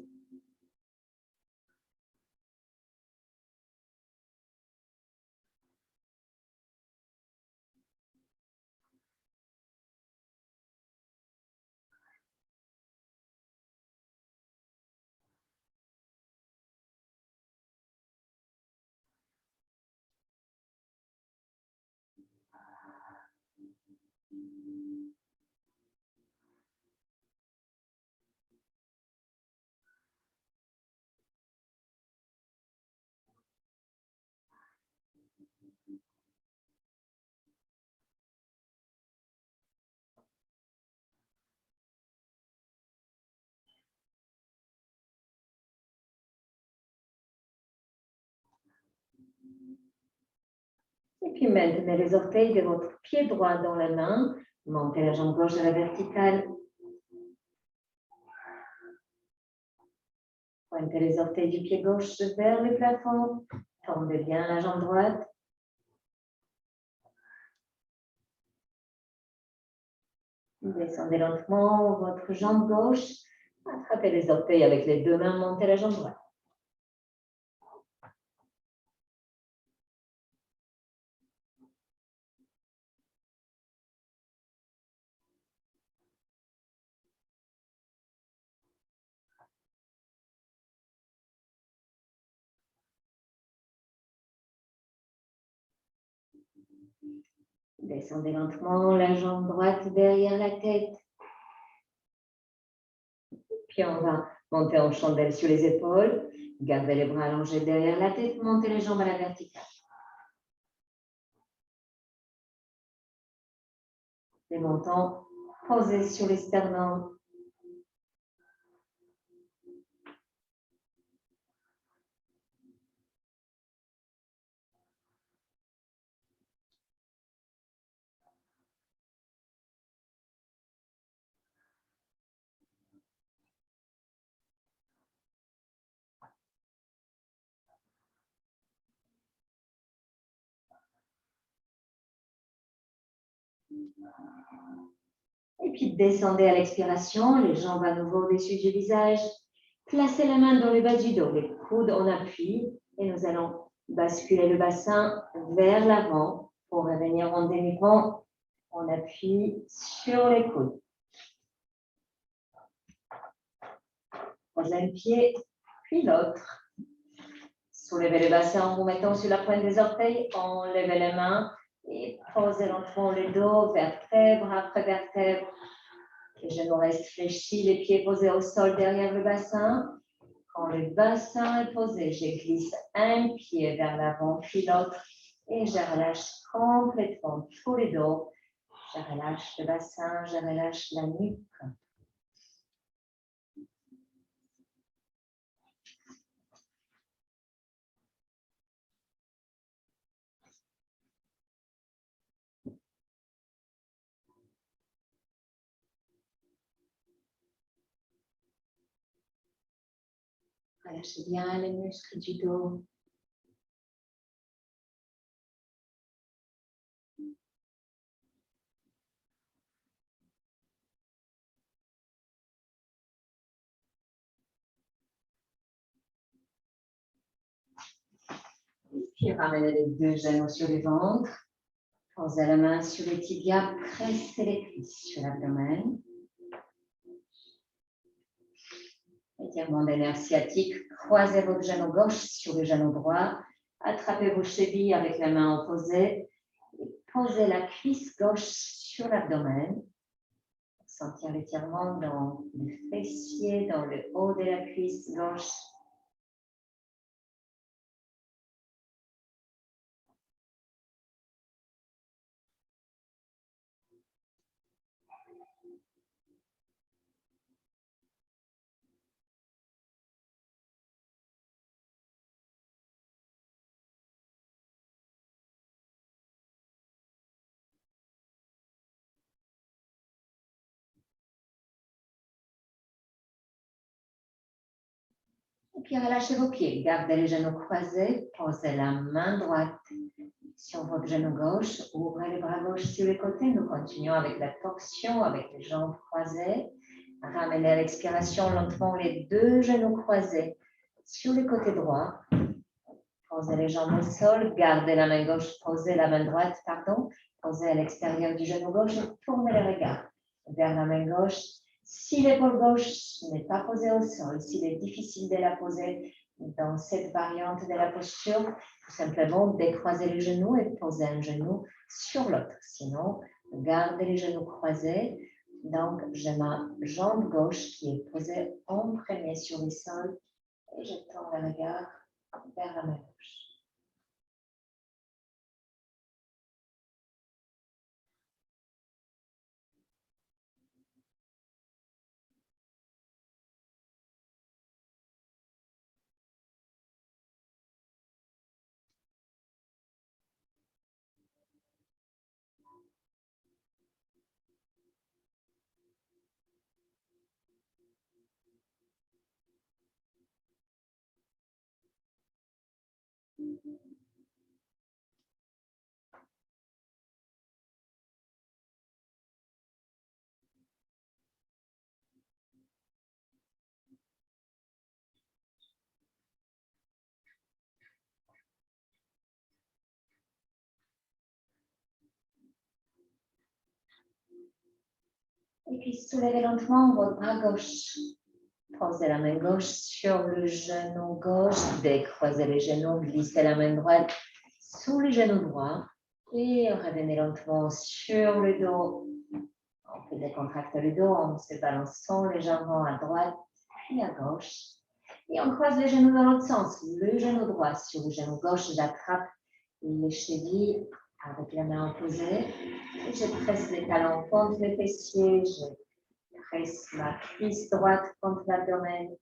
Et puis maintenez les orteils de votre pied droit dans la main. Montez la jambe gauche à la verticale. Pointez les orteils du pied gauche vers le plafond. Tendez bien la jambe droite. Descendez lentement votre jambe gauche. Attrapez les orteils avec les deux mains, montez la jambe droite. Descendez lentement la jambe droite derrière la tête. Puis on va monter en chandelle sur les épaules. Gardez les bras allongés derrière la tête. Montez les jambes à la verticale. Les montants posés sur les sternums. Et puis descendez à l'expiration, les jambes à nouveau au-dessus du visage. Placez la main dans le bas du dos, les coudes en appui et nous allons basculer le bassin vers l'avant pour revenir en demi-pont. On appuie sur les coudes. Posez un pied, puis l'autre. Soulevez le bassin en vous mettant sur la pointe des orteils. Enlevez les mains et posez lentement le dos, vertèbre après vertèbre. Les genoux restent fléchis, les pieds posés au sol derrière le bassin. Quand le bassin est posé, je glisse un pied vers l'avant, puis l'autre, et je relâche complètement tout le dos. Je relâche le bassin, je relâche la nuque. Relâchez bien les muscles du dos. Puis ramenez les deux genoux sur le ventre. Posez la main sur les tibias, pressez les cuisses sur l'abdomen. Étirement des nerfs sciatiques, croisez votre genou gauche sur le genou droit. Attrapez vos chevilles avec la main opposée. Posez la cuisse gauche sur l'abdomen. Sentir l'étirement dans le fessier, dans le haut de la cuisse gauche. Et puis relâchez vos pieds. Gardez les genoux croisés. Posez la main droite sur votre genou gauche. Ouvrez les bras gauche sur les côtés. Nous continuons avec la torsion, avec les jambes croisées. Ramenez à l'expiration lentement les deux genoux croisés sur le côté droit. Posez les jambes au sol. Gardez la main gauche. Posez la main droite, pardon. Posez à l'extérieur du genou gauche. Tournez le regard vers la main gauche. Si l'épaule gauche n'est pas posée au sol, s'il est difficile de la poser dans cette variante de la posture, tout simplement décroisez les genoux et posez un genou sur l'autre. Sinon, gardez les genoux croisés. Donc, j'ai ma jambe gauche qui est posée en premier sur le sol et je tourne le regard vers la main gauche. Et puis soulevez lentement votre bras gauche. Posez la main gauche sur le genou gauche, décroisez les genoux, glissez la main droite sous le genou droit et revenez lentement sur le dos. On peut décontracter le dos en se balançant légèrement à droite et à gauche. Et on croise les genoux dans l'autre sens. Le genou droit sur le genou gauche, j'attrape les chevilles avec la main opposée. Et je presse les talons contre les fessiers. Je presse ma cuisse droite contre l'abdomen.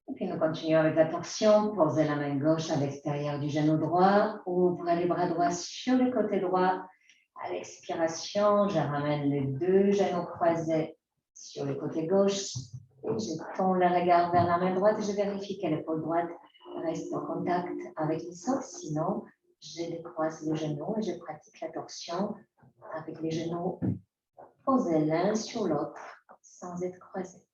Et puis nous continuons avec la torsion. Posez la main gauche à l'extérieur du genou droit. Ouvrez les bras droits sur le côté droit. À l'expiration, je ramène les deux genoux croisés sur le côté gauche. Et je tourne le regard vers la main droite et je vérifie que l'épaule droite reste en contact avec le sol. Sinon, je décroise le genou et je pratique la torsion avec les genoux posés l'un sur l'autre sans être croisés.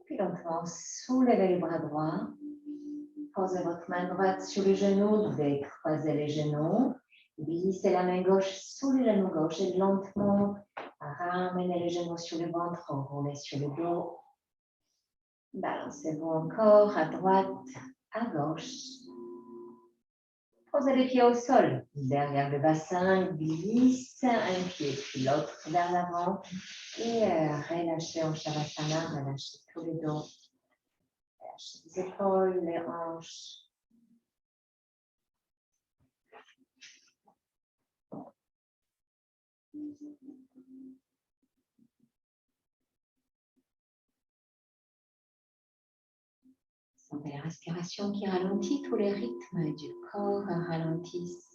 Puis lentement, soulevez les bras droits. Posez votre main droite sur le genou, décroisez les genoux. Glissez la main gauche sous le genou gauche et lentement ramenez les genoux sur le ventre, roulez sur le dos. Balancez-vous encore à droite, à gauche. Posez les pieds au sol, derrière le bassin, glisse un pied puis l'autre vers l'avant et relâchez en Shavasana, relâchez tout le dos. Relâchez les épaules, les hanches. Sentez la respiration qui ralentit, tous les rythmes du corps ralentissent.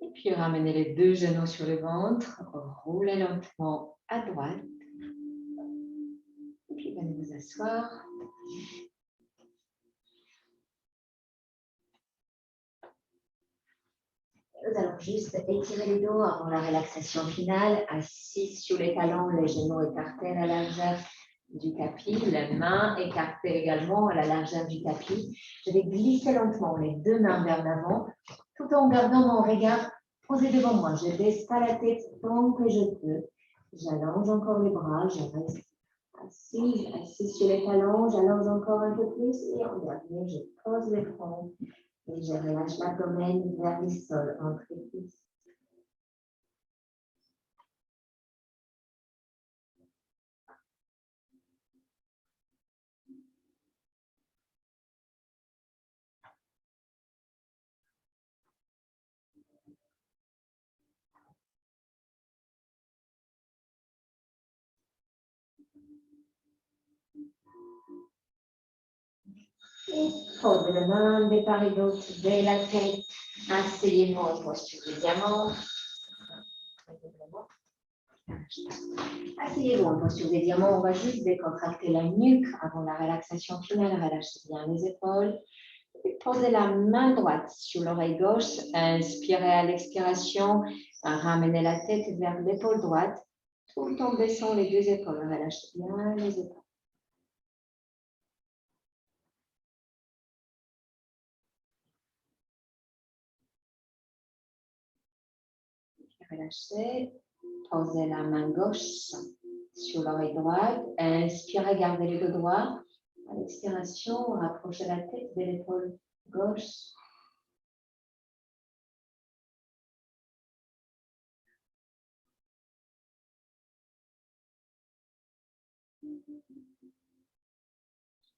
Et puis ramenez les deux genoux sur le ventre, roulez lentement à droite. Et puis venez vous asseoir. Nous allons juste étirer les dos avant la relaxation finale. Assis sur les talons, les genoux écartés à la largeur du tapis, les mains écartées également à la largeur du tapis. Je vais glisser lentement les deux mains vers l'avant, tout en gardant mon regard posé devant moi. Je ne baisse pas la tête tant que je peux. J'allonge encore les bras, je reste assis sur les talons, j'allonge encore un peu plus et en dernier, je pose le front et je relâche l'abdomen vers le sol entre les cuisses. Et Posez les mains de part et d'autre de la tête. Asseyez-vous en posture de diamant. Asseyez-vous en posture de diamant. On va juste décontracter la nuque avant la relaxation finale. Relâchez bien les épaules. Posez la main droite sur l'oreille gauche. Inspirez à l'expiration. Ramenez la tête vers l'épaule droite, tout en baissant les deux épaules. Relâchez bien les épaules. Relâchez. Posez la main gauche sur l'oreille droite. Inspirez, gardez les deux doigts. À l'expiration, rapprochez la tête de l'épaule gauche.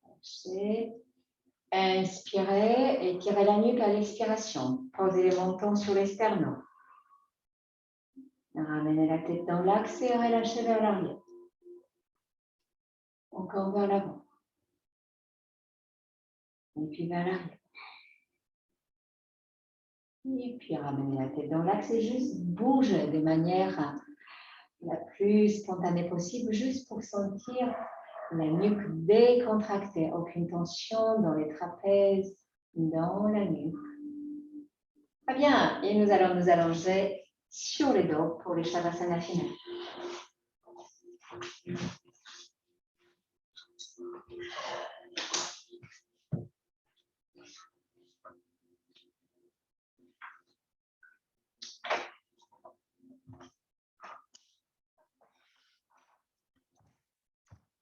Relâchez. Inspirez, étirez la nuque à l'expiration. Posez les mentons sur les sternums. Ramenez la tête dans l'axe et relâchez vers l'arrière. Encore vers l'avant. Et puis vers l'arrière. Et puis ramenez la tête dans l'axe et juste bougez de manière la plus spontanée possible, juste pour sentir la nuque décontractée. Aucune tension dans les trapèzes, dans la nuque. Très bien. Et nous allons nous allonger sur le dos pour le Shavasana final.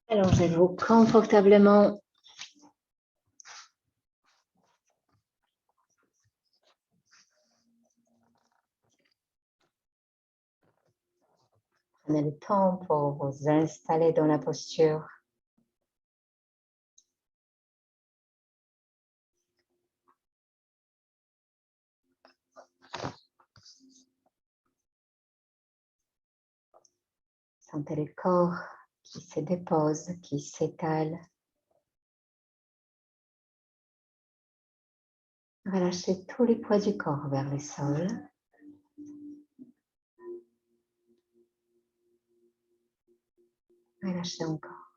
Allongez-vous confortablement. Prenez le temps pour vous installer dans la posture. Sentez le corps qui se dépose, qui s'étale. Relâchez tous les poids du corps vers le sol. Relâchez encore.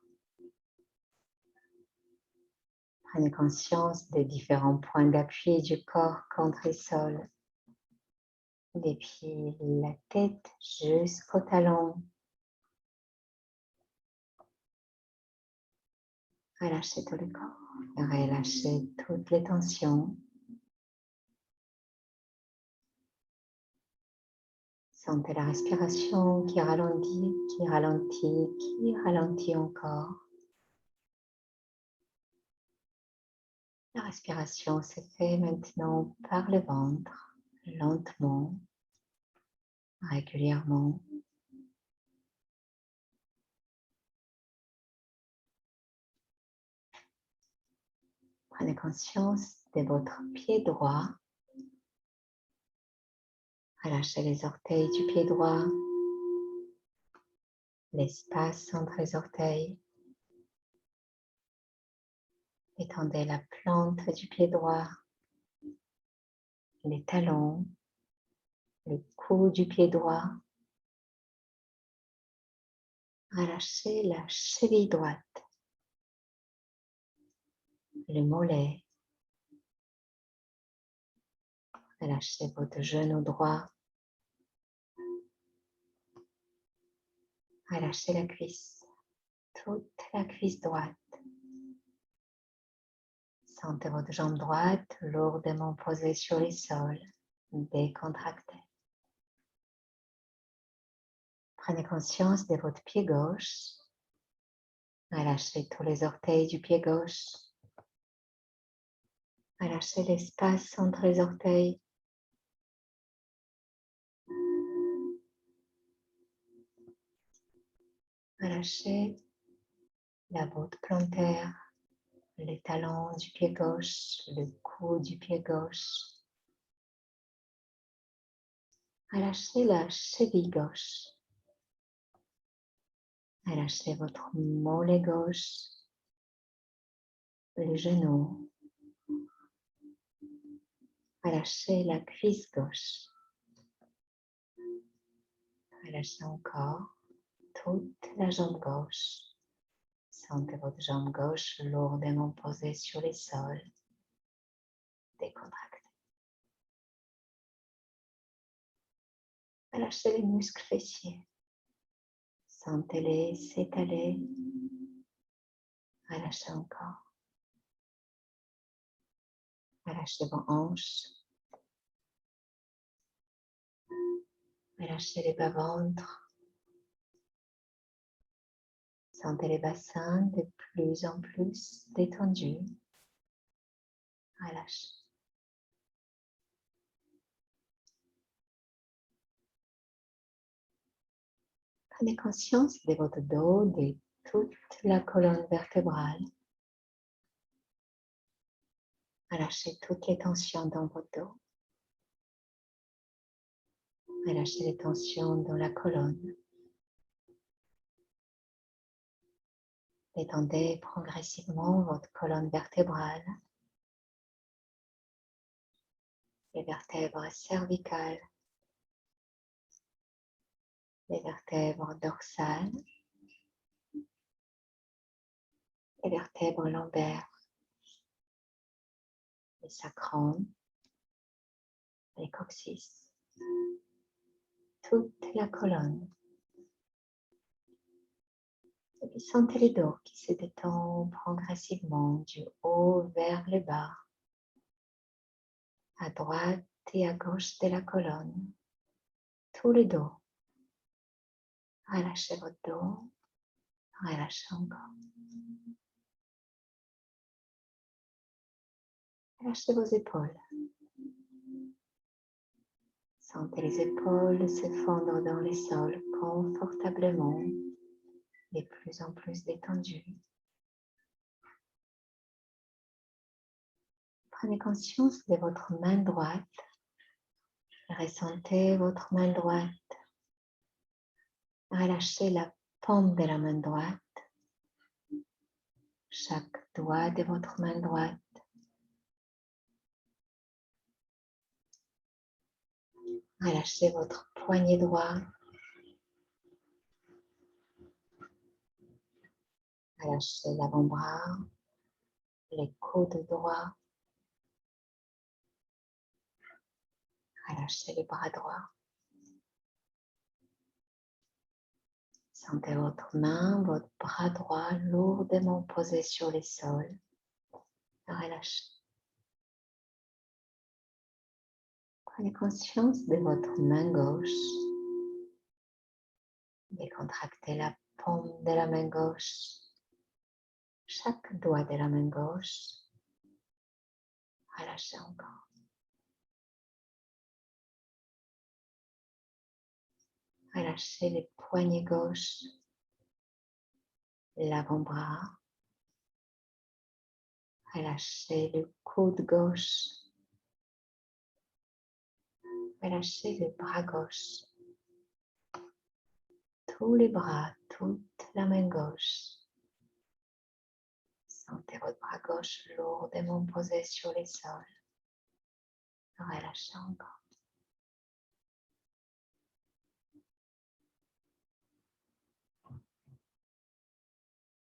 Prenez conscience des différents points d'appui du corps contre le sol. Depuis la tête jusqu'au talon. Relâchez tout le corps. Relâchez toutes les tensions. Sentez la respiration qui ralentit, qui ralentit, qui ralentit encore. La respiration se fait maintenant par le ventre, lentement, régulièrement. Prenez conscience de votre pied droit. Relâchez les orteils du pied droit, l'espace entre les orteils. Étendez la plante du pied droit, les talons, le cou du pied droit. Relâchez la cheville droite, le mollet. Relâchez votre genou droit. Relâchez la cuisse, toute la cuisse droite. Sentez votre jambe droite lourdement posée sur le sol, décontractée. Prenez conscience de votre pied gauche. Relâchez tous les orteils du pied gauche. Relâchez l'espace entre les orteils. Relâchez la botte plantaire, les talons du pied gauche, le cou du pied gauche. Relâchez la cheville gauche. Relâchez votre mollet gauche, le genou, Relâchez la cuisse gauche. Relâchez encore toute la jambe gauche. Sentez votre jambe gauche lourdement posée sur les sols. Décontractez. Relâchez les muscles fessiers. Sentez-les s'étaler. Relâchez encore. Relâchez vos hanches. Relâchez les bas-ventres. Sentez les bassins de plus en plus détendus. Relâchez. Prenez conscience de votre dos, de toute la colonne vertébrale. Relâchez toutes les tensions dans votre dos. Relâchez les tensions dans la colonne. Détendez progressivement votre colonne vertébrale, les vertèbres cervicales, les vertèbres dorsales, les vertèbres lombaires, les sacrums, les coccyx, toute la colonne. Et puis sentez le dos qui se détend progressivement du haut vers le bas, à droite et à gauche de la colonne. Tout le dos. Relâchez votre dos, relâchez encore. Relâchez vos épaules. Sentez les épaules se fondre dans le sol confortablement, de plus en plus détendues. Prenez conscience de votre main droite. Ressentez votre main droite. Relâchez la paume de la main droite. Chaque doigt de votre main droite. Relâchez votre poignet droit. Relâchez l'avant-bras, les coudes droits. Relâchez les bras droits. Sentez votre main, votre bras droit lourdement posé sur le sol. Relâchez. Prenez conscience de votre main gauche. Décontractez la paume de la main gauche. Chaque doigt de la main gauche. Relâchez encore. Relâchez les poignets gauche, l'avant-bras. Relâchez le coude gauche. Relâchez le bras gauche. Tous les bras, toute la main gauche. Sentez votre bras gauche lourdement posé sur le sol. Relâchez encore.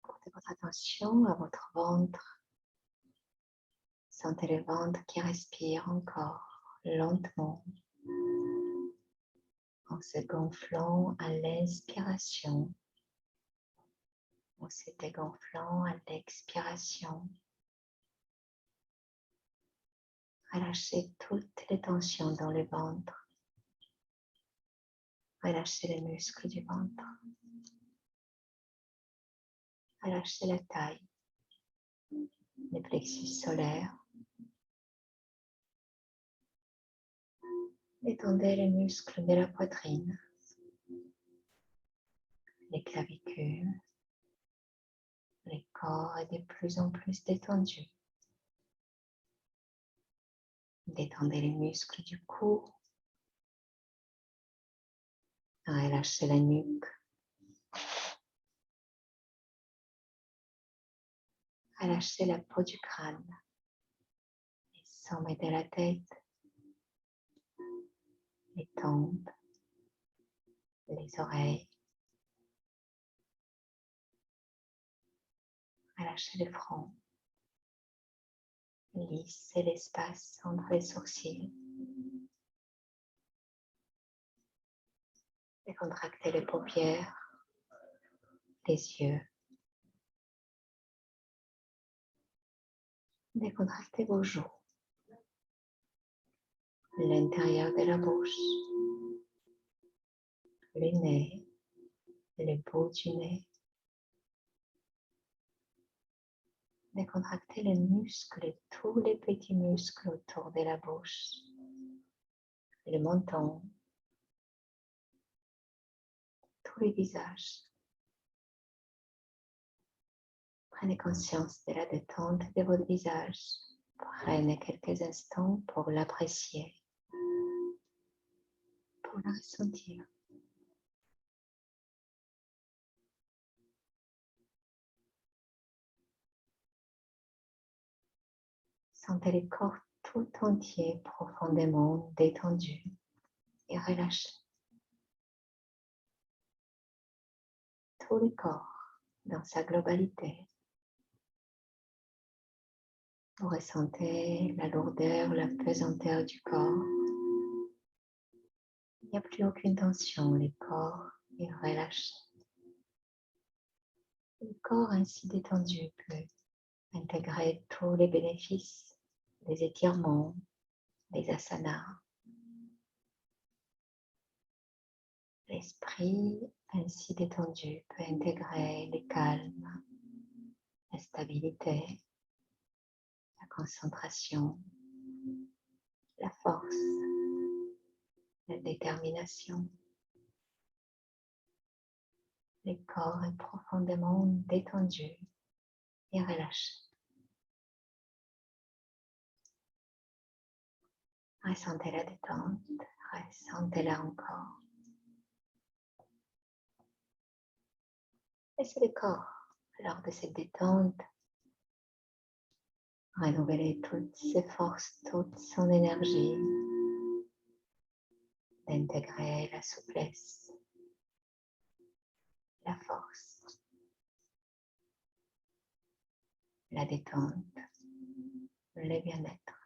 Portez votre attention à votre ventre. Sentez le ventre qui respire encore lentement en se gonflant à l'inspiration, en se dégonflant à l'expiration. Relâchez toutes les tensions dans le ventre. Relâchez les muscles du ventre. Relâchez la taille, les plexus solaires. Détendez les muscles de la poitrine, les clavicules. Le corps est de plus en plus détendu. Détendez les muscles du cou. Relâchez la nuque. Relâchez la peau du crâne, les sommets de la tête, les tempes, les oreilles. Relâchez le front. Lissez l'espace entre les sourcils. Décontractez les paupières, les yeux. Décontractez vos joues, l'intérieur de la bouche, le nez, le bout du nez. Décontractez les muscles, tous les petits muscles autour de la bouche, le menton, tout le visage. Prenez conscience de la détente de votre visage. Prenez quelques instants pour l'apprécier, pour la ressentir. Sentez le corps tout entier profondément détendu et relâché. Tout le corps dans sa globalité. Vous ressentez la lourdeur, la pesanteur du corps. Il n'y a plus aucune tension, le corps est relâché. Le corps ainsi détendu peut intégrer tous les bénéfices des étirements, des asanas. L'esprit ainsi détendu peut intégrer le calme, la stabilité, la concentration, la force, la détermination. Le corps est profondément détendu et relâché. Ressentez la détente, ressentez-la encore. Laissez le corps, lors de cette détente, renouveler toutes ses forces, toute son énergie, d'intégrer la souplesse, la force, la détente, le bien-être.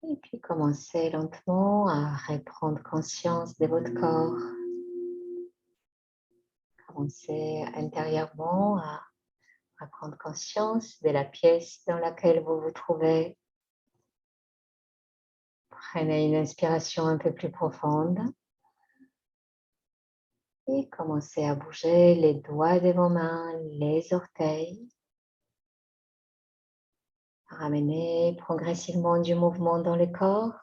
Et puis commencez lentement à reprendre conscience de votre corps. Commencez intérieurement à prendre conscience de la pièce dans laquelle vous vous trouvez. Prenez une inspiration un peu plus profonde. Et commencez à bouger les doigts de vos mains, les orteils. Ramenez progressivement du mouvement dans le corps.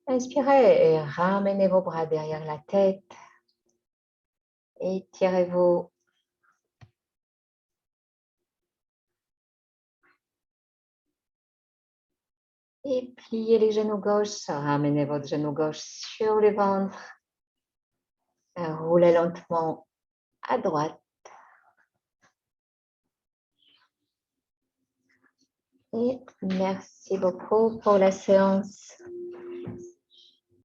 Inspirez et ramenez vos bras derrière la tête. Étirez-vous. Et pliez les genoux gauches. Ramenez votre genou gauche sur le ventre. Roulez lentement à droite. Et merci beaucoup pour la séance.